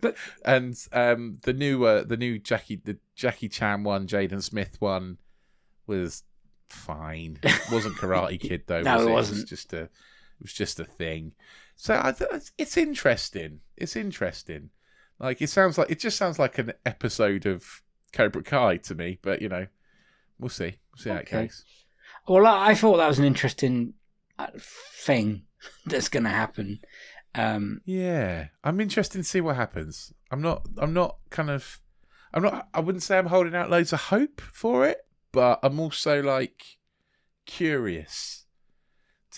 But and the new Jackie Chan one, Jaden Smith one, was fine. It wasn't Karate Kid though. No, was it it? wasn't. It was just a thing. So it's interesting. It's interesting. Like it just sounds like an episode of Cobra Kai to me. But we'll see. We'll see how it goes. Well, I thought that was an interesting thing that's going to happen. Yeah, I'm interested to see what happens. I wouldn't say I'm holding out loads of hope for it, but I'm also like curious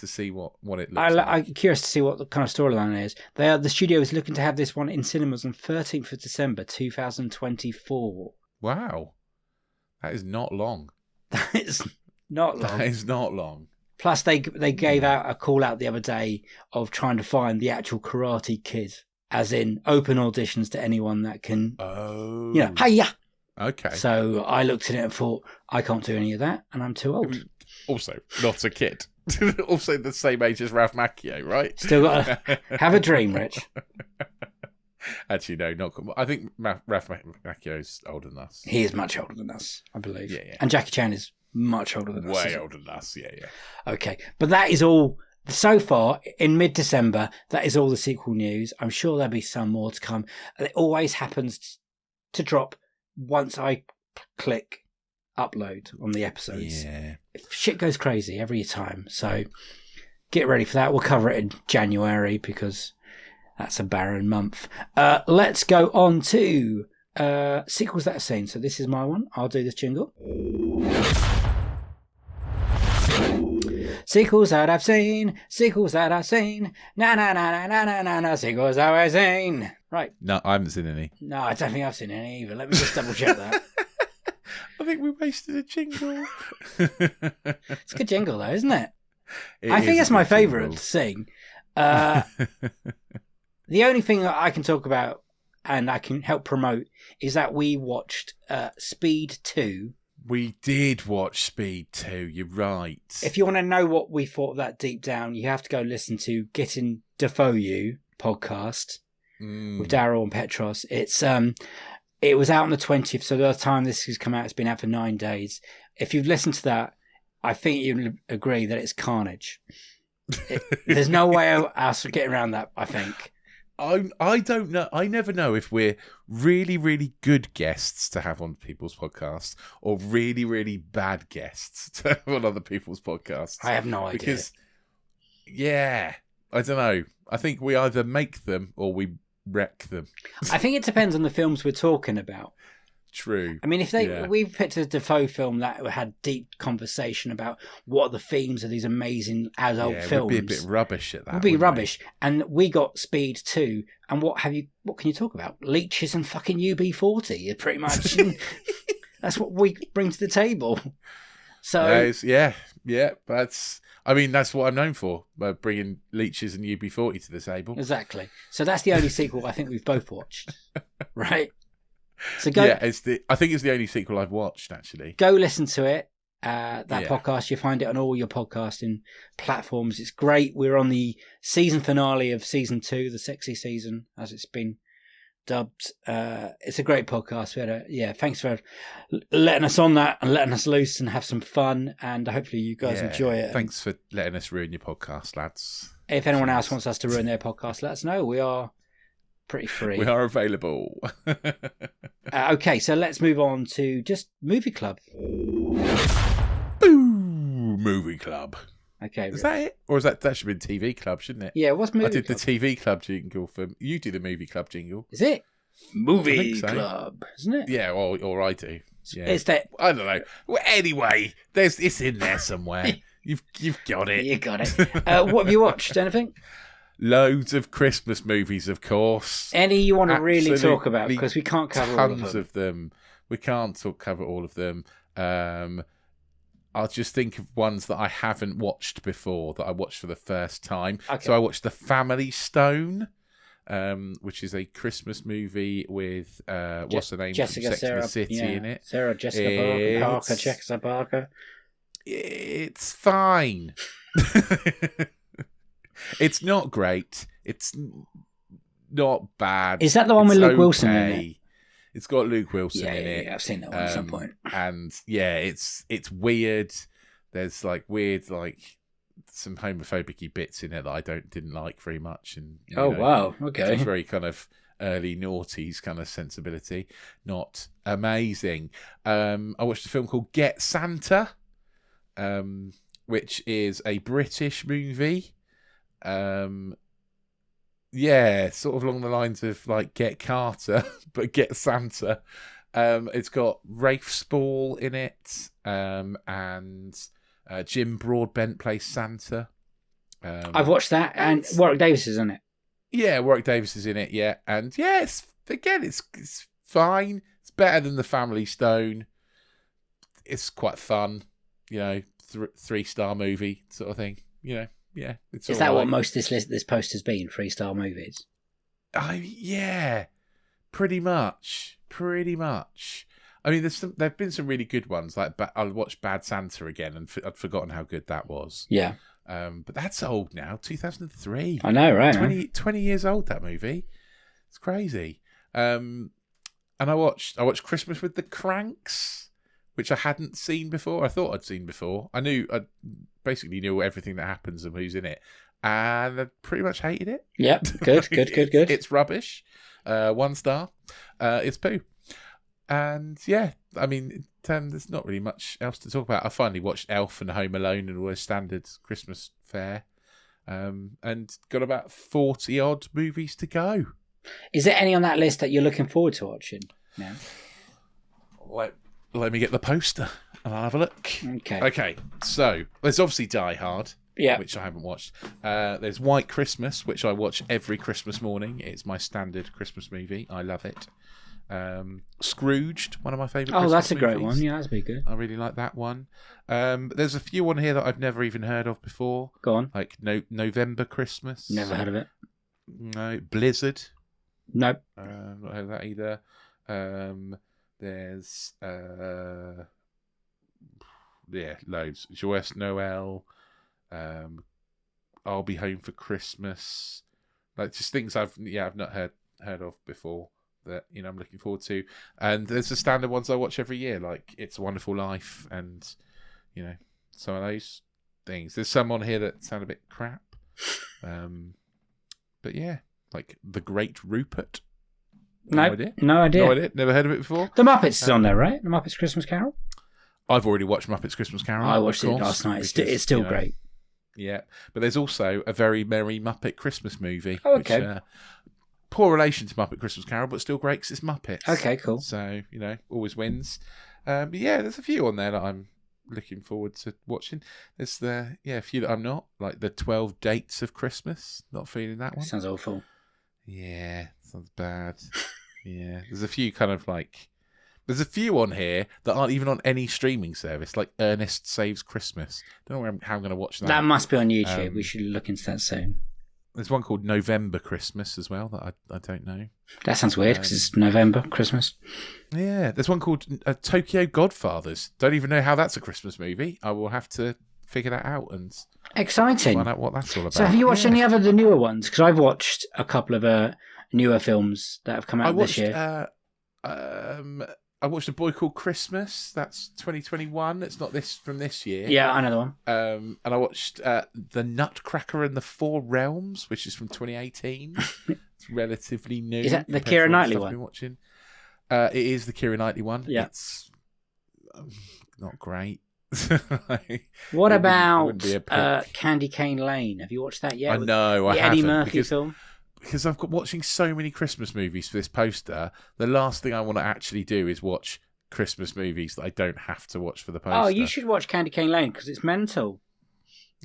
to see what it looks like. I'm curious to see what the kind of storyline is. The studio is looking to have this one in cinemas on 13th of December 2024. Wow. That is not long. That is not long. That is not long. Plus, they gave out a call out the other day of trying to find the actual Karate Kid, as in open auditions to anyone that can, hiya. Okay. So I looked at it and thought, I can't do any of that, and I'm too old. Also, not a kid. Also the same age as Ralph Macchio, right? Still got to have a dream, Rich. Actually, no, not. I think Ralph Macchio's older than us. He is much older than us, I believe. Yeah. And Jackie Chan is much older than us. Way older than us, yeah. Okay, but that is all. So far, in mid-December, that is all the sequel news. I'm sure there'll be some more to come. It always happens to drop once I click upload on the episodes. Yeah. Shit goes crazy every time. So get ready for that. We'll cover it in January because that's a barren month. Let's go on to sequels that I've seen. So this is my one. I'll do this jingle. Sequels that I've seen, na na na na na na na na, sequels that I've seen. Right. No, I haven't seen any. No, I don't think I've seen any either. Let me just double check that. I think we wasted a jingle. It's a good jingle though, isn't it? I think it's my favourite to sing. The only thing that I can talk about and I can help promote is that we watched Speed 2. We did watch Speed 2, you're right. If you want to know what we thought of that deep down, you have to go listen to Getting Defoe You podcast with Daryl and Petros. It was out on the 20th, so by the time this has come out, it's been out for 9 days. If you've listened to that, I think you'll agree that it's carnage. There's no way else of getting around that, I think. I don't know. I never know if we're really, really good guests to have on people's podcasts or really, really bad guests to have on other people's podcasts. I have no idea. Because, I don't know. I think we either make them or we wreck them. I think it depends on the films we're talking about. True. I mean, if we picked a Defoe film that had deep conversation about what are the themes of these amazing adult films, would be a bit rubbish at that. Would be rubbish. And we got Speed 2, and what can you talk about? Leeches and fucking UB40, pretty much. That's what we bring to the table. So that's what I'm known for, bringing leeches and UB40 to the table. Exactly. So that's the only sequel I think we've both watched, right? So go. Yeah, I think it's the only sequel I've watched actually. Go listen to it. Podcast, you find it on all your podcasting platforms. It's great. We're on the season finale of season 2, the sexy season, as it's been dubbed. It's a great podcast. Thanks for letting us on that and letting us loose and have some fun. And hopefully you guys enjoy it. Thanks for letting us ruin your podcast, lads. If anyone else wants us to ruin their podcast, let us know. We are pretty free. We are available. Okay, so let's move on to just Movie Club. Boo! Movie Club. Okay. Is that it? Or that should be TV Club, shouldn't it? Yeah, what's Movie Club? I did the TV Club jingle for... You do the Movie Club jingle. Is it? Movie Club, isn't it? Yeah, or I do. Yeah. It's that... I don't know. Well, anyway, it's in there somewhere. You've got it. You got it. What have you watched? Anything? Loads of Christmas movies, of course. Any you want to really talk about? Because we can't cover all of them. Tons of them. We can't cover all of them. I'll just think of ones that I haven't watched before, that I watched for the first time. Okay. So I watched The Family Stone, which is a Christmas movie with, what's the name? Jessica, from Sex and the City in it. Sarah Jessica Parker, Jessica Parker. It's fine. It's not great. It's not bad. Is that the one with Luke Wilson in it? It's got Luke Wilson in it. Yeah, I've seen that one at some point. And it's weird. There's weird some homophobic bits in it that I didn't like very much. And wow, okay. It's very kind of early noughties kind of sensibility. Not amazing. I watched a film called Get Santa, which is a British movie. Sort of along the lines of Get Carter, but Get Santa. It's got Rafe Spall in it, and Jim Broadbent plays Santa. I've watched that, and Warwick Davis is in it. Yeah, Warwick Davis is in it. Yeah, and yeah, it's fine. It's better than The Family Stone. It's quite fun. 3-star movie sort of thing. Yeah. It's is that what most this poster's been? 3-star movies. Yeah, pretty much. I mean, there've been some really good ones. Like I watched Bad Santa again, and I'd forgotten how good that was. Yeah. But that's old now, 2003. I know, right? 20 years old, that movie. It's crazy. And I watched Christmas with the Cranks, which I hadn't seen before. I thought I'd seen before. I basically knew everything that happens and who's in it. And I pretty much hated it. Yep, good. It's rubbish. 1 star. It's poo. And yeah, I mean, there's not really much else to talk about. I finally watched Elf and Home Alone and all those standard Christmas fare, and got about 40 odd movies to go. Is there any on that list that you're looking forward to watching now? Let me get the poster and I'll have a look. Okay. So there's obviously Die Hard, which I haven't watched. There's White Christmas, which I watch every Christmas morning. It's my standard Christmas movie. I love it. Scrooged, one of my favourite Christmas that's a movies. great one. Yeah, that's pretty good. I really like that one. There's a few on here that I've never even heard of before. Go on. Like November Christmas. Never heard of it. No. Blizzard. Nope. Not heard of that either. There's loads. Joyeux Noel. I'll Be Home for Christmas. Like just things I've not heard of before that I'm looking forward to. And there's the standard ones I watch every year, like It's a Wonderful Life and some of those things. There's some on here that sound a bit crap. But yeah, like The Great Rupert. No idea. Never heard of it before. The Muppets is on there, right? The Muppets Christmas Carol. I've already watched Muppets Christmas Carol. I watched it last night. It's still great. Yeah, but there's also a Very Merry Muppet Christmas movie. Oh, okay. Which, poor relation to Muppet Christmas Carol, but still great because it's Muppets. Okay, cool. So, always wins. But yeah, there's a few on there that I'm looking forward to watching. There's a few that I'm not, like the 12 Dates of Christmas. Not feeling that one. Sounds awful. Yeah, sounds bad. Yeah, there's a few there's a few on here that aren't even on any streaming service, like Ernest Saves Christmas. Don't know how I'm going to watch that. That must be on YouTube. We should look into that soon. There's one called November Christmas as well that I don't know. That sounds weird because it's November, Christmas. Yeah, there's one called Tokyo Godfathers. Don't even know how that's a Christmas movie. I will have to figure that out and exciting. Find out what that's all about. So have you watched any of the newer ones? Because I've watched a couple of newer films that have come out this year. I watched A Boy Called Christmas. That's 2021. It's not from this year. Yeah, I know the one. And I watched The Nutcracker and the Four Realms, which is from 2018. It's relatively new. Is that the Keira Knightley one? I've been watching. It is the Keira Knightley one. Yeah. It's not great. What about Candy Cane Lane? Have you watched that yet? I know. The Eddie Murphy film. Because I've got watching so many Christmas movies for this poster, the last thing I want to actually do is watch Christmas movies that I don't have to watch for the poster. Oh, you should watch Candy Cane Lane because it's mental.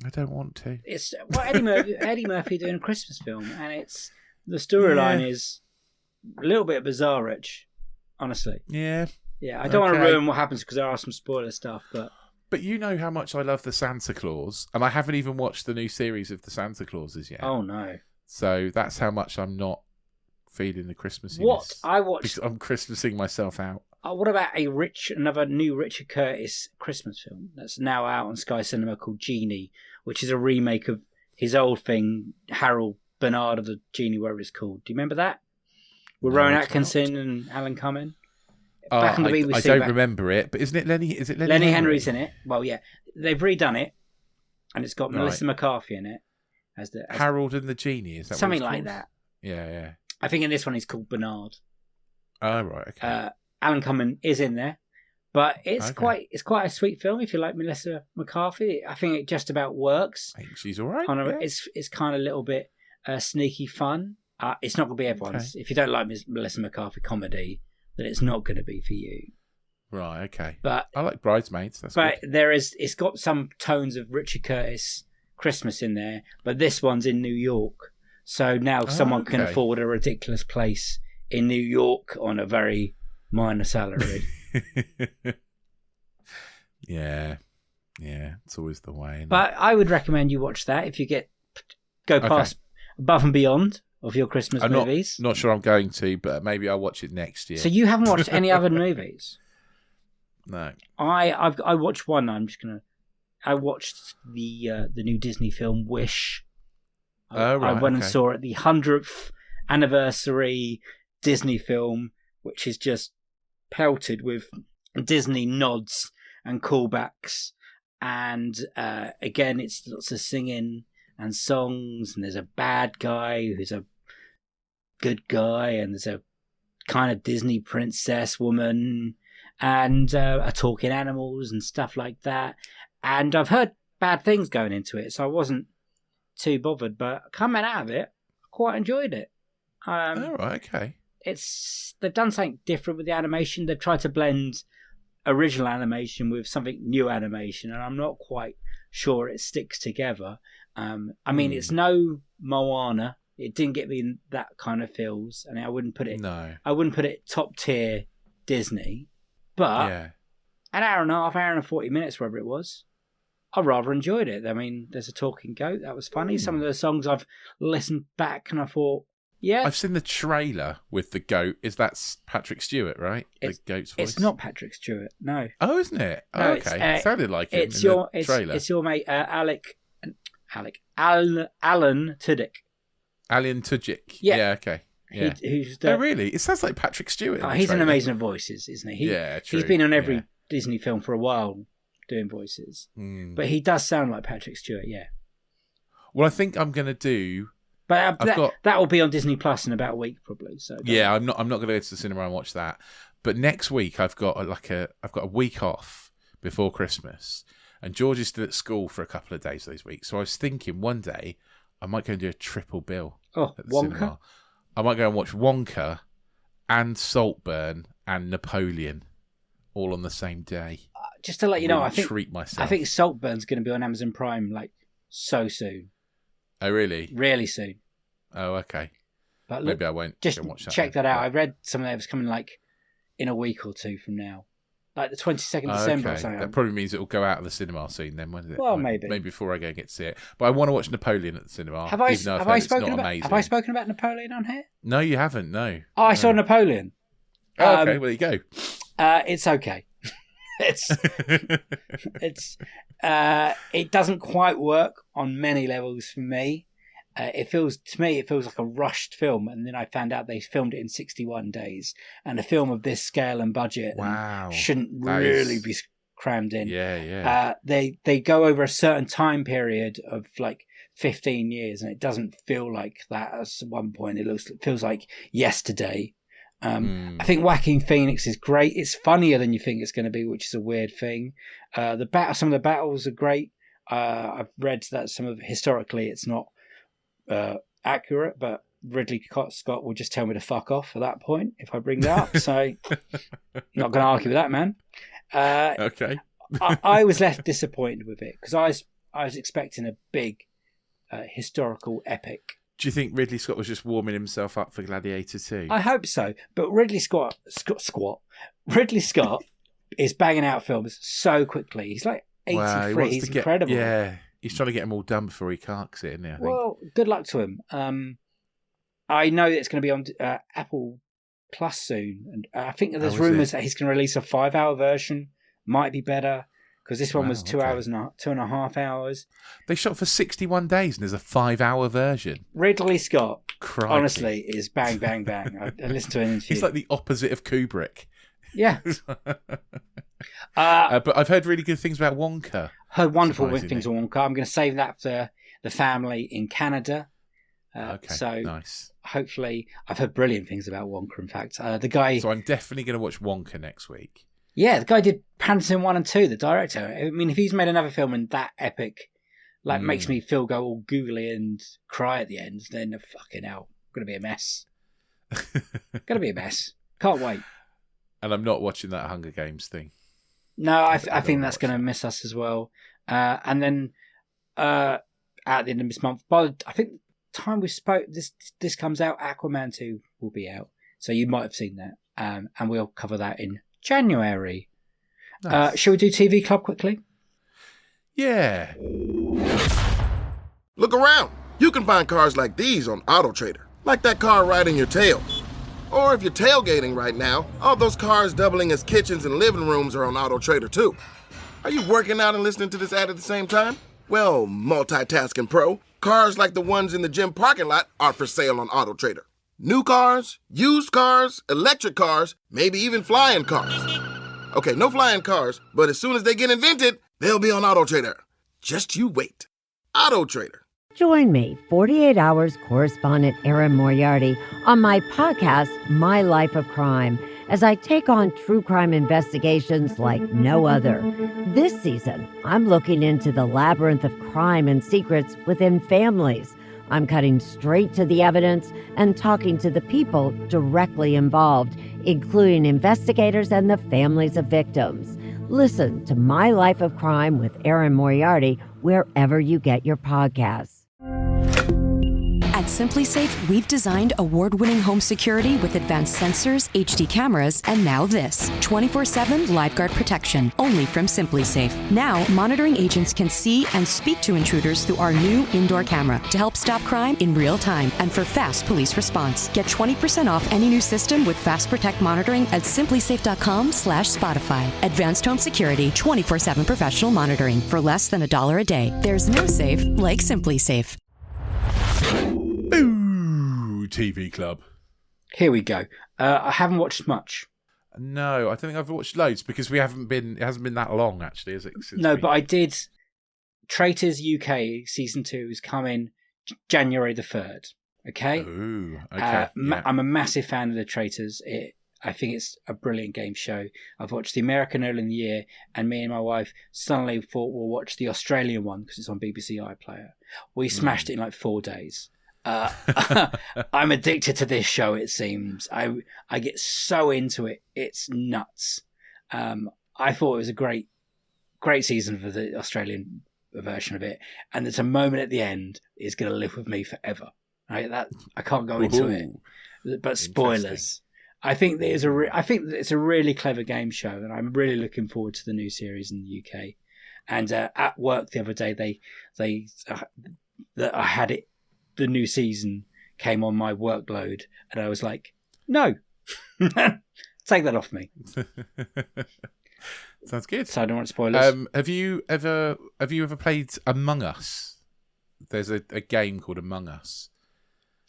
I don't want to. It's Eddie Murphy doing a Christmas film, and the storyline is a little bit bizarre, Rich. Honestly. Yeah. Yeah, I don't want to ruin what happens because there are some spoiler stuff, But you know how much I love the Santa Claus, and I haven't even watched the new series of the Santa Clauses yet. Oh no. So that's how much I'm not feeling the Christmasiness. What I watched, because I'm Christmasing myself out. What about another new Richard Curtis Christmas film that's now out on Sky Cinema called Genie, which is a remake of his old thing, Harold Bernard of the Genie, whatever it's called. Do you remember that? With Rowan Atkinson and Alan Cumming? Back on the BBC. I don't remember it, but isn't it Lenny? Is it Lenny Henry's in it? Well, yeah, they've redone it, and it's got Melissa McCarthy in it. As Harold and the Genie, is that something like that? Yeah. I think in this one he's called Bernard. Oh right, okay. Alan Cumming is in there, but it's quite a sweet film if you like Melissa McCarthy. I think it just about works. I think she's all right. It's kind of a little bit sneaky fun. It's not going to be everyone's. Okay. If you don't like Melissa McCarthy comedy, then it's not going to be for you. Right. Okay. But I like Bridesmaids. That's but good. it's got some tones of Richard Curtis Christmas in there, but this one's in New York. So now someone can afford a ridiculous place in New York on a very minor salary. Yeah, it's always the way. But I would recommend you watch that if you go past above and beyond of your Christmas movies. Not sure I'm going to, but maybe I'll watch it next year. So you haven't watched any other movies? No. I watched one. I watched the new Disney film Wish. I went and saw it, the 100th anniversary Disney film, which is just pelted with Disney nods and callbacks. And again, it's lots of singing and songs, and there's a bad guy who's a good guy, and there's a kind of Disney princess woman, and talking animals and stuff like that. And I've heard bad things going into it, so I wasn't too bothered. But coming out of it, I quite enjoyed it. Okay. They've done something different with the animation. They've tried to blend original animation with something new animation, and I'm not quite sure it sticks together. It's no Moana. It didn't get me in that kind of feels, and I wouldn't put it top tier Disney. But an hour and a half, hour and 40 minutes, wherever it was, I rather enjoyed it. I mean, there's a talking goat. That was funny. Some of the songs I've listened back and I thought, yeah. I've seen the trailer with the goat. That's Patrick Stewart, right? The goat's voice. It's not Patrick Stewart, no. Oh, isn't it? Oh, No, okay. It sounded like it in the trailer. It's your mate, Alan Tudyk. Alan Tudyk. Yeah. Yeah, okay. Yeah. Oh, really? It sounds like Patrick Stewart. He's an amazing voices, isn't he? True. He's been on every Disney film for a while doing voices. But he does sound like Patrick Stewart, yeah. Well, I think I'm going to do... But that will be on Disney Plus in about a week, probably. So I'm not going to go to the cinema and watch that. But next week I've got a week off before Christmas, and George is still at school for a couple of days those weeks. So I was thinking one day I might go and do a triple bill. Oh, at the Wonka. cinema. I might go and watch Wonka and Saltburn and Napoleon all on the same day. Just to let you know, I think treat myself. I think Saltburn's going to be on Amazon Prime so soon. Oh, really? Really soon. Oh, okay. But maybe I won't just go watch that. Check that out. I read something that was coming in a week or two from now, like the 22nd December or something. That probably means it will go out of the cinema soon then, won't it? Well, maybe before I go and get to see it. But I want to watch Napoleon at the cinema. Have I spoken about Napoleon on here? No, you haven't. No. Oh, I saw Napoleon. Oh, okay. Well, there you go. It's okay. It doesn't quite work on many levels for me. It feels like a rushed film, and then I found out they filmed it in 61 days, and a film of this scale and budget shouldn't really be crammed in. They go over a certain time period of like 15 years, and it doesn't feel like that at one point. It feels like yesterday. I think Joaquin Phoenix is great. It's funnier than you think it's going to be, which is a weird thing. Some of the battles are great. I've read that historically it's not accurate, but Ridley Scott will just tell me to fuck off at that point if I bring that up. So I'm not going to argue with that, man. Okay. I was left disappointed with it because I was expecting a big historical epic. Do you think Ridley Scott was just warming himself up for Gladiator 2? I hope so. But Ridley Scott is banging out films so quickly. He's like 83. He's incredible. Yeah. He's trying to get them all done before he carks it, isn't he? I think. Well, good luck to him. I know that it's going to be on Apple Plus soon. And I think there's rumours that he's going to release a 5-hour version. Might be better. Because this one was 2 hours and 2.5 hours. They shot for 61 days and there's a 5-hour version. Ridley Scott, Crikey. Honestly, is bang, bang, bang. I listened to an interview. He's like the opposite of Kubrick. Yeah. But I've heard really good things about Wonka. Heard wonderful things on Wonka. I'm going to save that for the family in Canada. So nice. Hopefully, I've heard brilliant things about Wonka, in fact. The guy... So I'm definitely going to watch Wonka next week. Yeah, the guy did Paddington 1 and 2, the director. I mean, if he's made another film and that epic, makes me go all googly and cry at the end, then fucking hell, going to be a mess. Going to be a mess. Can't wait. And I'm not watching that Hunger Games thing. No, I think that's going to miss us as well. And then at the end of this month. I think the time we spoke, this comes out, Aquaman 2 will be out. So you might have seen that. And we'll cover that in January. Nice. Shall we do TV Club quickly? Yeah. Look around. You can find cars like these on AutoTrader. Like that car riding your tail. Or if you're tailgating right now, all those cars doubling as kitchens and living rooms are on AutoTrader too. Are you working out and listening to this ad at the same time? Well, multitasking pro, cars like the ones in the gym parking lot are for sale on AutoTrader. New cars, used cars, electric cars, maybe even flying cars. Okay, no flying cars, but as soon as they get invented, they'll be on AutoTrader. Just you wait. AutoTrader. Join me, 48 Hours correspondent Erin Moriarty, on my podcast, My Life of Crime, as I take on true crime investigations like no other. This season, I'm looking into the labyrinth of crime and secrets within families. I'm cutting straight to the evidence and talking to the people directly involved, including investigators and the families of victims. Listen to My Life of Crime with Erin Moriarty wherever you get your podcasts. At SimpliSafe, we've designed award-winning home security with advanced sensors, HD cameras, and now this, 24/7 LifeGuard protection, only from SimpliSafe. Now, monitoring agents can see and speak to intruders through our new indoor camera to help stop crime in real time and for fast police response. Get 20% off any new system with Fast Protect monitoring at simplisafe.com/Spotify. Advanced home security, 24/7 professional monitoring for less than $1 a day. There's no safe like SimpliSafe. Ooh, TV Club. Here we go. I haven't watched much. No, I think I've watched loads because it hasn't been that long, actually, is it? But I did. Traitors UK season 2 is coming January the 3rd. Okay? Ooh, okay. I'm a massive fan of the Traitors. I think it's a brilliant game show. I've watched the American earlier in the year, and me and my wife suddenly thought we'll watch the Australian one because it's on BBC iPlayer. We smashed it in like 4 days. I'm addicted to this show, it seems. I get so into it. It's nuts. I thought it was a great season for the Australian version of it. And there's a moment at the end is going to live with me forever. Right? That I can't go into it. But spoilers. I think it's a really clever game show, and I'm really looking forward to the new series in the UK. And at work the other day, they I had it. The new season came on my workload, and I was like, "No, take that off me." Sounds good. So I don't want spoilers. Have you ever played Among Us? There's a game called Among Us.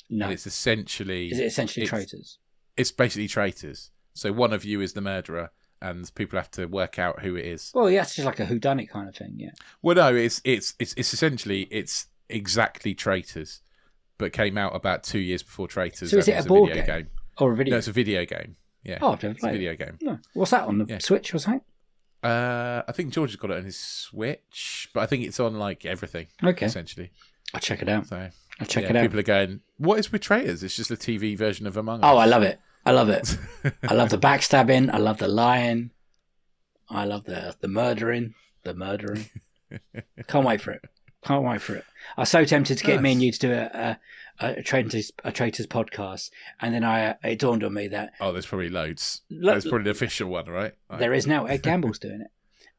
No. And it's essentially... Is it essentially traitors? It's basically traitors. So one of you is the murderer, and people have to work out who it is. Well, yeah, it's just like a whodunit kind of thing, yeah. Well, no, it's essentially exactly traitors, but came out about 2 years before Traitors. So is it a board game? Or a video? No, it's a video game. Yeah. Oh, I've never played it. It's a video game. No. What's that on the Switch or something? I think George has got it on his Switch, but I think it's on like everything. Okay. Essentially. I'll check it out. So I'll check it out. People are going, what is with Traitors? It's just a TV version of Among Us. Oh, I love it. I love it. I love the backstabbing. I love the lying. I love the murdering. The murdering. Can't wait for it. Can't wait for it. I was so tempted to get me and you to do a Traitors podcast, and then it dawned on me that there's probably loads. There's probably the official one, right? There is now. Ed Gamble's doing it,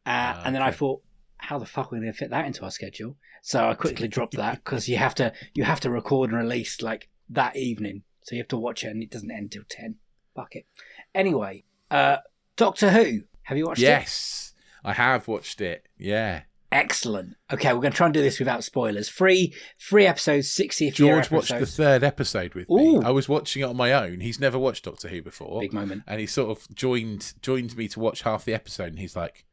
and then I thought, how the fuck are we going to fit that into our schedule? So I quickly dropped that because you have to record and release like that evening, so you have to watch it, and it doesn't end till 10. Fuck it. Anyway, Doctor Who. Have you watched it? Yes, I have watched it. Yeah. Excellent. Okay, we're going to try and do this without spoilers. Free episodes, 60th George year watched the 3rd episode with me. I was watching it on my own. He's never watched Doctor Who before. Big moment. And he sort of joined me to watch half the episode, and he's like,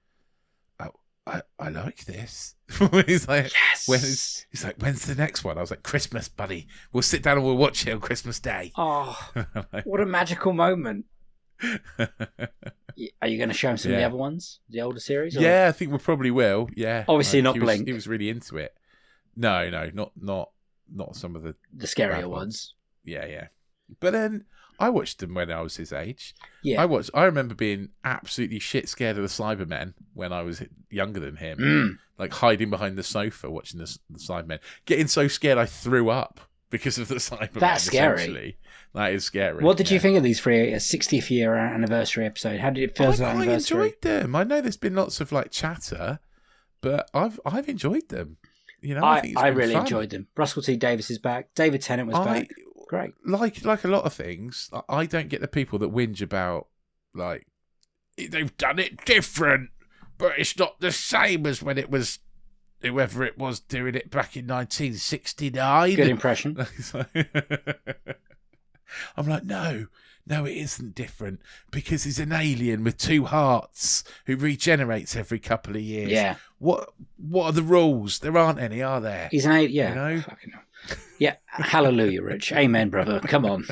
I like this. He's like, yes. He's like, when's the next one? I was like, Christmas, buddy. We'll sit down and we'll watch it on Christmas Day. Oh, what a magical moment. Are you going to show him some of the other ones, the older series? Or? Yeah, I think we probably will. Yeah, obviously not Blink. He was really into it. No, not some of the scarier ones. Yeah. But then I watched them when I was his age. Yeah. I remember being absolutely shit scared of the Cybermen when I was younger than him. Like hiding behind the sofa watching the Cybermen. Getting so scared I threw up because of the Cybermen. That's scary. Essentially. That is scary. What did you think of these for a 60th year anniversary episode? How did it feel as an anniversary? I enjoyed them. I know there's been lots of like chatter, but I've enjoyed them. You know, I think it's I been really fun. enjoyed them. Russell T Davies is back. David Tennant was back. Great. Like a lot of things, I don't get the people that whinge about like they've done it different, but it's not the same as when it was whoever it was doing it back in 1969. Good impression. I'm like, no, it isn't different because he's an alien with 2 hearts who regenerates every couple of years. Yeah. What are the rules? There aren't any, are there? He's an alien. Yeah. You know? Fucking hell. Yeah. Hallelujah, Rich. Amen, brother. Come on.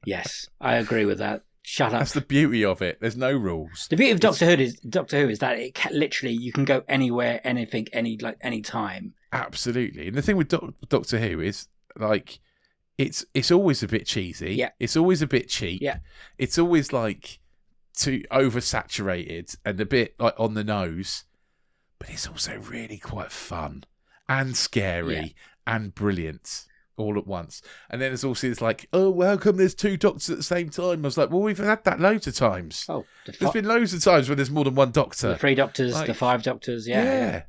Yes, I agree with that. Shut up. That's the beauty of it. There's no rules. The beauty of Doctor Who is that it literally you can go anywhere, anything, any time. Absolutely. And the thing with Doctor Who is like it's always a bit cheesy. Yeah. It's always a bit cheap. Yeah. It's always like too oversaturated and a bit like on the nose. But it's also really quite fun and scary and brilliant all at once. And then there's also this like, oh, well, how come there's 2 doctors at the same time? I was like, well, we've had that loads of times. Oh, there's been loads of times when there's more than one doctor. The 3 doctors, like, the 5 doctors, yeah.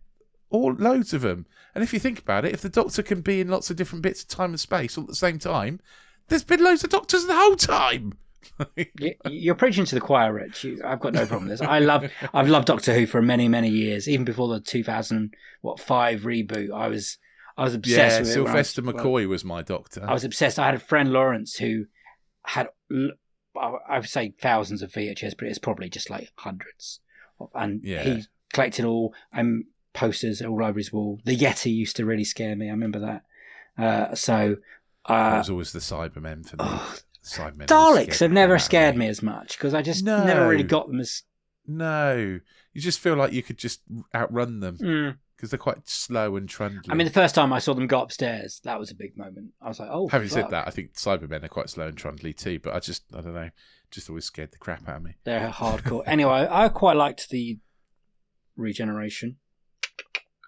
All loads of them. And if you think about it, if the doctor can be in lots of different bits of time and space all at the same time, there's been loads of doctors the whole time. You're preaching to the choir, Rich. I've got no problem with this. I've loved Doctor Who for many, many years. Even before the 2005 reboot, I was obsessed with it. Sylvester McCoy was my doctor. I was obsessed. I had a friend, Lawrence, who had, I would say thousands of VHS, but it's probably just like hundreds. And he collected all posters all over his wall. The Yeti used to really scare me. I remember that. That was always the Cybermen for me. Cybermen Daleks have never scared me as much because I just never really got them as... No. You just feel like you could just outrun them because they're quite slow and trundly. I mean, the first time I saw them go upstairs, that was a big moment. I was like, oh, Having fuck. said that, I think Cybermen are quite slow and trundly too, but I don't know, just always scared the crap out of me. They're hardcore. Anyway, I quite liked the regeneration.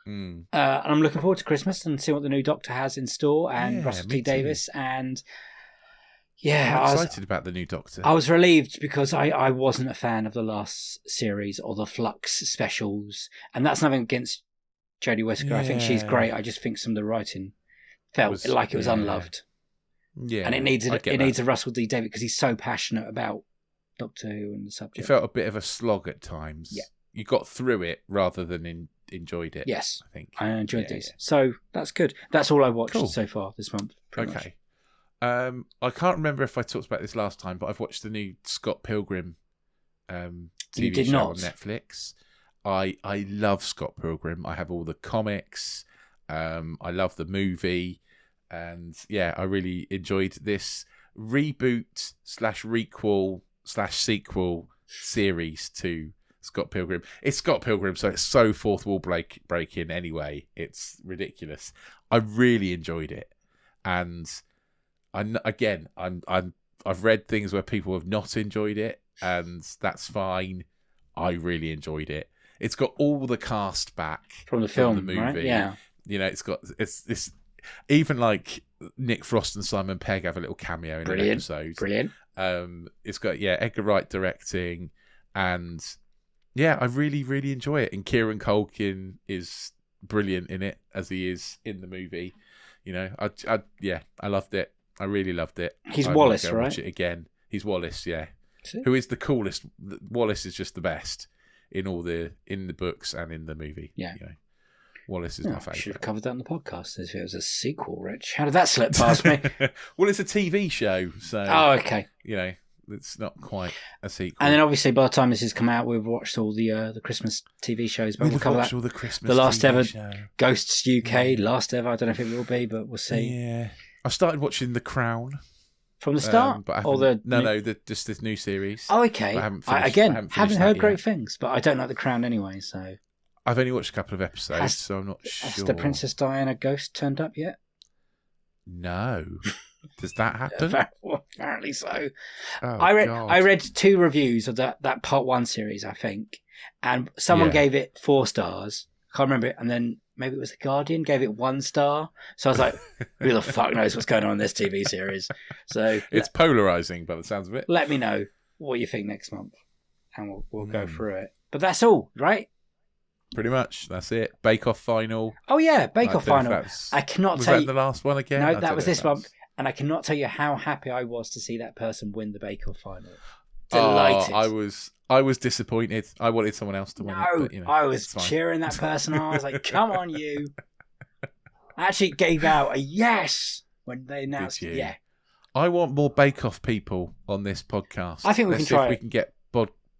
And I'm looking forward to Christmas and see what the new Doctor has in store and Russell T Davies. And I'm excited about the new Doctor. I was relieved because I wasn't a fan of the last series or the Flux specials, and that's nothing against Jodie Whittaker. I think she's great. I just think some of the writing felt like it was unloved. Yeah, and it needs a Russell T Davies because he's so passionate about Doctor Who and the subject. It felt a bit of a slog at times. Yeah, you got through it rather than enjoyed it. Yes, I think I enjoyed these. Yeah. So that's good. That's all I watched so far this month. Okay. I can't remember if I talked about this last time, but I've watched the new Scott Pilgrim TV show on Netflix. I love Scott Pilgrim. I have all the comics. I love the movie. And I really enjoyed this reboot / requel / sequel series to Scott Pilgrim. It's Scott Pilgrim, so it's so fourth wall breaking anyway. It's ridiculous. I really enjoyed it. And I've read things where people have not enjoyed it, and that's fine. I really enjoyed it. It's got all the cast back from the film, the movie. Right? Yeah, you know, it's this. Even like Nick Frost and Simon Pegg have a little cameo in an episode. Brilliant. It's got Edgar Wright directing, and I really, really enjoy it. And Kieran Culkin is brilliant in it as he is in the movie. You know, I loved it. I really loved it. He's Wallace, right? Watch it again. He's Wallace, who is the coolest. Wallace is just the best in the books and in the movie. Yeah. You know, Wallace is my favourite. Should have covered that in the podcast as if it was a sequel, Rich. How did that slip past me? Well, it's a TV show, so... Oh, okay. You know, it's not quite a sequel. And then obviously by the time this has come out, we've watched all the Christmas TV shows. But we'll cover that. All the Christmas the last TV ever show. Ghosts UK, last ever. I don't know if it will be, but we'll see. Yeah. I started watching The Crown. From the start? But just this new series. Oh, okay. I haven't heard great things, but I don't like The Crown anyway, so... I've only watched a couple of episodes, so I'm not sure. Has the Princess Diana ghost turned up yet? No. Does that happen? Apparently so. Oh, I read 2 reviews of that part 1 series, I think, and someone gave it 4 stars. I can't remember it, and then maybe it was The Guardian gave it 1 star. So I was like, who the fuck knows what's going on in this TV series? So it's polarizing by the sounds of it. Let me know what you think next month, and we'll go through it. But that's all, right? Pretty much, that's it. Bake Off final. Oh yeah, Bake Off final. I cannot tell you. Was that the last one again? No, that was this one. And I cannot tell you how happy I was to see that person win the Bake Off final. Delighted. I was disappointed. I wanted someone else to win it. But, I was cheering that person on. I was like, come on, you. I actually gave out a yes when they announced it. Yeah. I want more Bake Off people on this podcast. I think Let's can try if we can get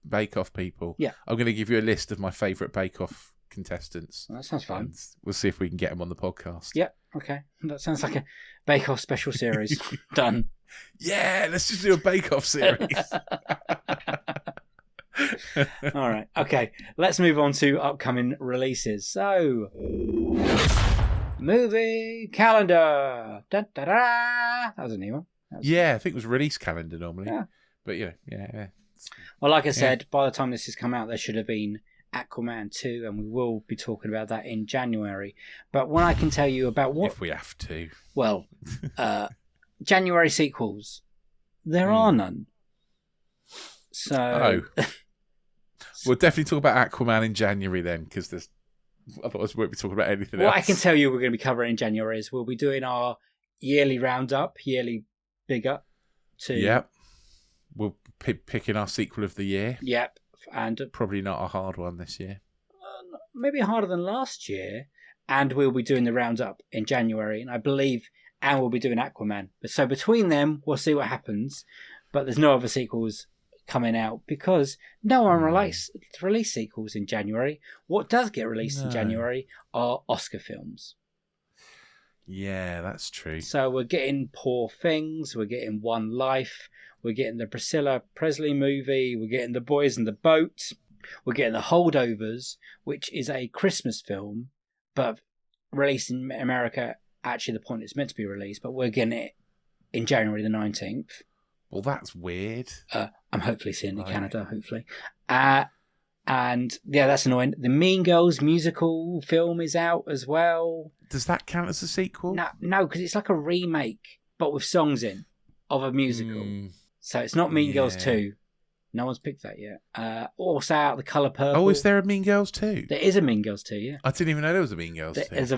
Bake Off people. Yeah. I'm going to give you a list of my favourite Bake Off contestants. Well, that sounds fun. We'll see if we can get them on the podcast. Yeah, okay. That sounds like a Bake Off special series. Done. Yeah, let's just do a Bake Off series. All right. Okay, let's move on to upcoming releases. So, movie calendar. Da, da, da. That was a new one. Yeah, I think it was release calendar normally. Yeah. But yeah. Well, like I said, by the time this has come out, there should have been Aquaman 2, and we will be talking about that in January. But when I can tell you about what... If we have to. Well, January sequels, there are none. So... Oh. We'll definitely talk about Aquaman in January then, because otherwise we won't be talking about anything else. What I can tell you we're going to be covering in January is we'll be doing our yearly roundup, yearly big up. Yep. We'll picking our sequel of the year. Yep. And probably not a hard one this year. Maybe harder than last year. And we'll be doing the roundup in January, and I believe, and we'll be doing Aquaman. So between them, we'll see what happens. But there's no other sequels coming out because no one release sequels in January. What does get released in January are Oscar films. Yeah, that's true. So we're getting Poor Things, we're getting One Life, we're getting the Priscilla Presley movie, we're getting The Boys in the Boat, we're getting The Holdovers, which is a Christmas film, but released in America. Actually, the point it's meant to be released, but we're getting it in January the 19th. Well, that's weird. I'm hopefully seeing it in Canada, hopefully. And yeah, that's annoying. The Mean Girls musical film is out as well. Does that count as a sequel? No, because it's like a remake, but with songs in, of a musical. So it's not Mean Girls 2. No one's picked that yet. Also out The Colour Purple. Oh, is there a Mean Girls 2? There is a Mean Girls 2, yeah. I didn't even know there was a Mean Girls 2. There's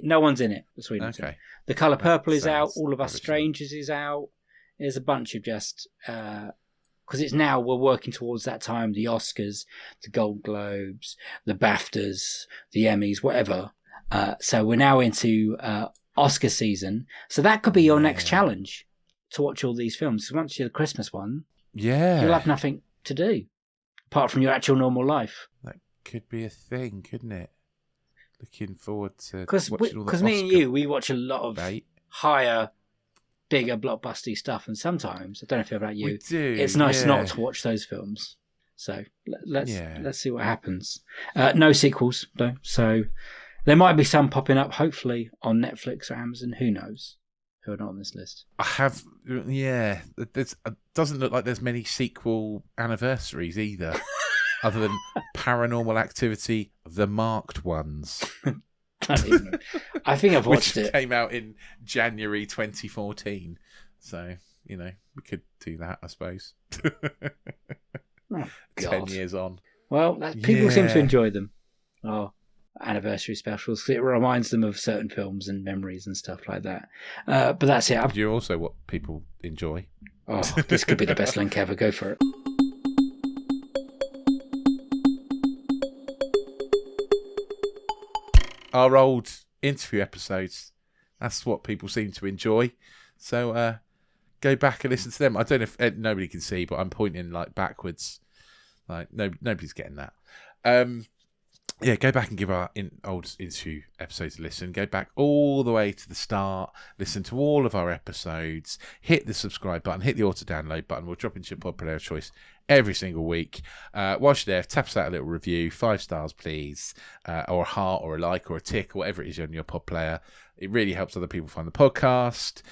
no one's in it. Okay. The Colour Purple is out. All of Us Strangers is out. There's a bunch of just... because it's now we're working towards that time, the Oscars, the Gold Globes, the BAFTAs, the Emmys, whatever. So we're now into Oscar season. So that could be your next challenge, to watch all these films. Because once you're the Christmas one, you'll have nothing to do apart from your actual normal life. That could be a thing, couldn't it? Looking forward to because me and you, we watch a lot of higher, bigger blockbuster stuff, and sometimes I don't know if about you, it's nice not to watch those films. So let's see what happens. No sequels though, so there might be some popping up, hopefully on Netflix or Amazon. Who knows? Who are not on this list? It doesn't look like there's many sequel anniversaries either, other than Paranormal Activity: The Marked Ones. I think I've watched it. Came out in January 2014. So, we could do that, I suppose. 10 years on. Well, people seem to enjoy them. Oh, anniversary specials. 'Cause it reminds them of certain films and memories and stuff like that. But that's it. Do you also what people enjoy? Oh, this could be the best link ever. Go for it. Our old interview episodes, that's what people seem to enjoy. So go back and listen to them. I don't know if nobody can see, but I'm pointing like backwards. Like nobody's getting that. Yeah, go back and give our old interview episodes a listen. Go back all the way to the start. Listen to all of our episodes. Hit the subscribe button. Hit the auto-download button. We'll drop into your pod player of choice every single week. Whilst you're there, tap us out a little review. 5 stars, please. Or a heart or a like or a tick or whatever it is on your pod player. It really helps other people find the podcast.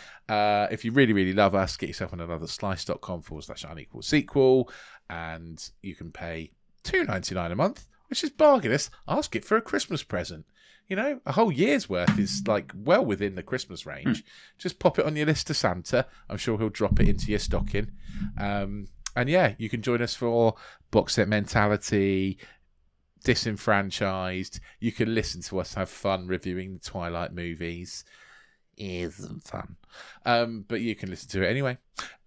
If you really, really love us, get yourself on anotherslice.com/unequal sequel. And you can pay $2.99 a month, which is bargainous. Ask it for a Christmas present. You know, a whole year's worth is like well within the Christmas range. Just pop it on your list to Santa. I'm sure he'll drop it into your stocking. And yeah, you can join us for Box Set Mentality, Disenfranchised. You can listen to us have fun reviewing the Twilight movies. Isn't fun. But you can listen to it anyway.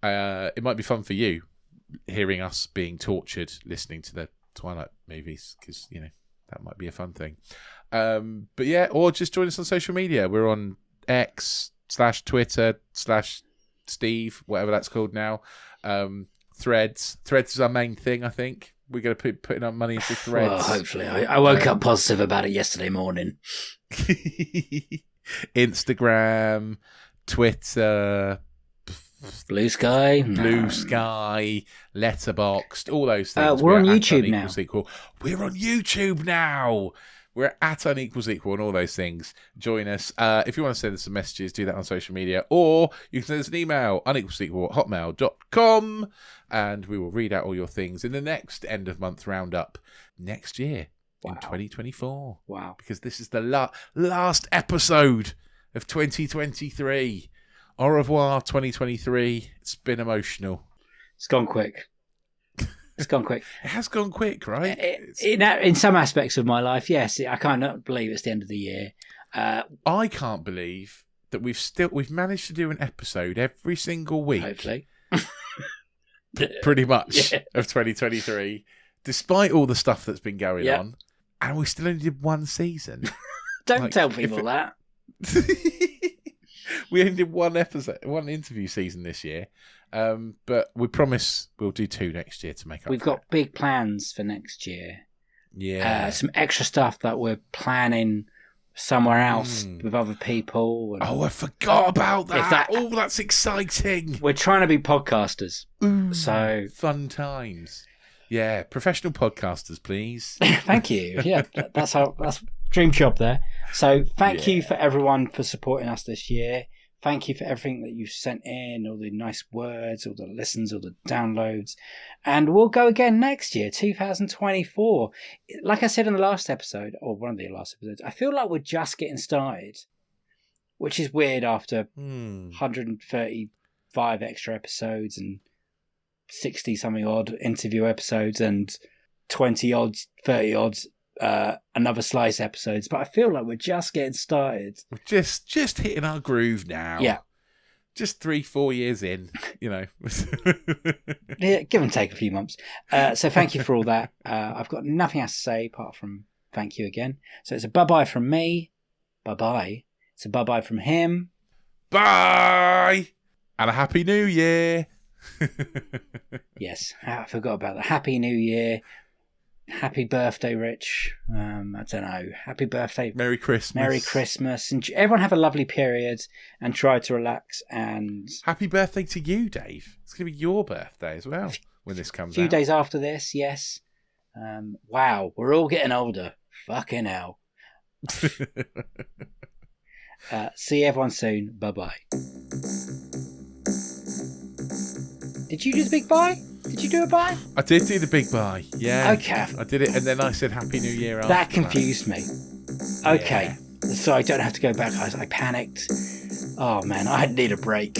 It might be fun for you hearing us being tortured listening to the Twilight movies, because you know that might be a fun thing. But yeah, or just join us on social media. We're on X/Twitter/Steve, whatever that's called now. Threads is our main thing. I think we're going to putting our money into Threads. Well, hopefully, I woke up positive about it yesterday morning. Instagram, Twitter, Blue Sky, Letterboxd, all those things. We're on YouTube now. We're on YouTube now. We're at Unequal Sequel and all those things. Join us. If you want to send us some messages, do that on social media. Or you can send us an email, unequalsequel@hotmail.com, and we will read out all your things in the next end of month roundup next year in 2024. Wow. Because this is the last episode of 2023. Au revoir, 2023. It's been emotional. It's gone quick. It's gone quick. It has gone quick, right? In some aspects of my life, yes. I can't believe it's the end of the year. I can't believe that we've managed to do an episode every single week. Hopefully. Pretty much of 2023, despite all the stuff that's been going on, and we still only did one season. Don't tell people that. We only did one interview season this year, but we promise we'll do 2 next year to make up. We've got big plans for next year. Yeah, some extra stuff that we're planning somewhere else with other people. And I forgot about that. That's exciting. We're trying to be podcasters. So fun times. Yeah, professional podcasters, please. Thank you. Yeah, that's dream job there. So thank you for everyone for supporting us this year. Thank you for everything that you've sent in, all the nice words, all the listens, all the downloads. And we'll go again next year, 2024. Like I said in the last episode, or one of the last episodes, I feel like we're just getting started, which is weird after 135 extra episodes and 60-something odd interview episodes and 20 odds, 30 odds Another Slice episodes, but I feel like we're just getting started. We're just hitting our groove now. Yeah. Just 3-4 years in, you know. Yeah, give and take a few months. So thank you for all that. I've got nothing else to say apart from thank you again. So it's a bye-bye from me. Bye-bye. It's a bye-bye from him. Bye! And a Happy New Year! Yes, I forgot about that. Happy New Year. Happy birthday, Rich. I don't know. Happy birthday. Merry Christmas. Merry Christmas. And everyone have a lovely period and try to relax. And happy birthday to you, Dave. It's going to be your birthday as well when this comes out. A few days after this, yes. Wow, we're all getting older. Fucking hell. See everyone soon. Bye-bye. Did you do the big bye? Did you do a bye? I did do the big bye, yeah. Okay. I did it, and then I said Happy New Year after that. Confused me. Okay. Yeah. So I don't have to go back. I panicked. Oh, man, I need a break.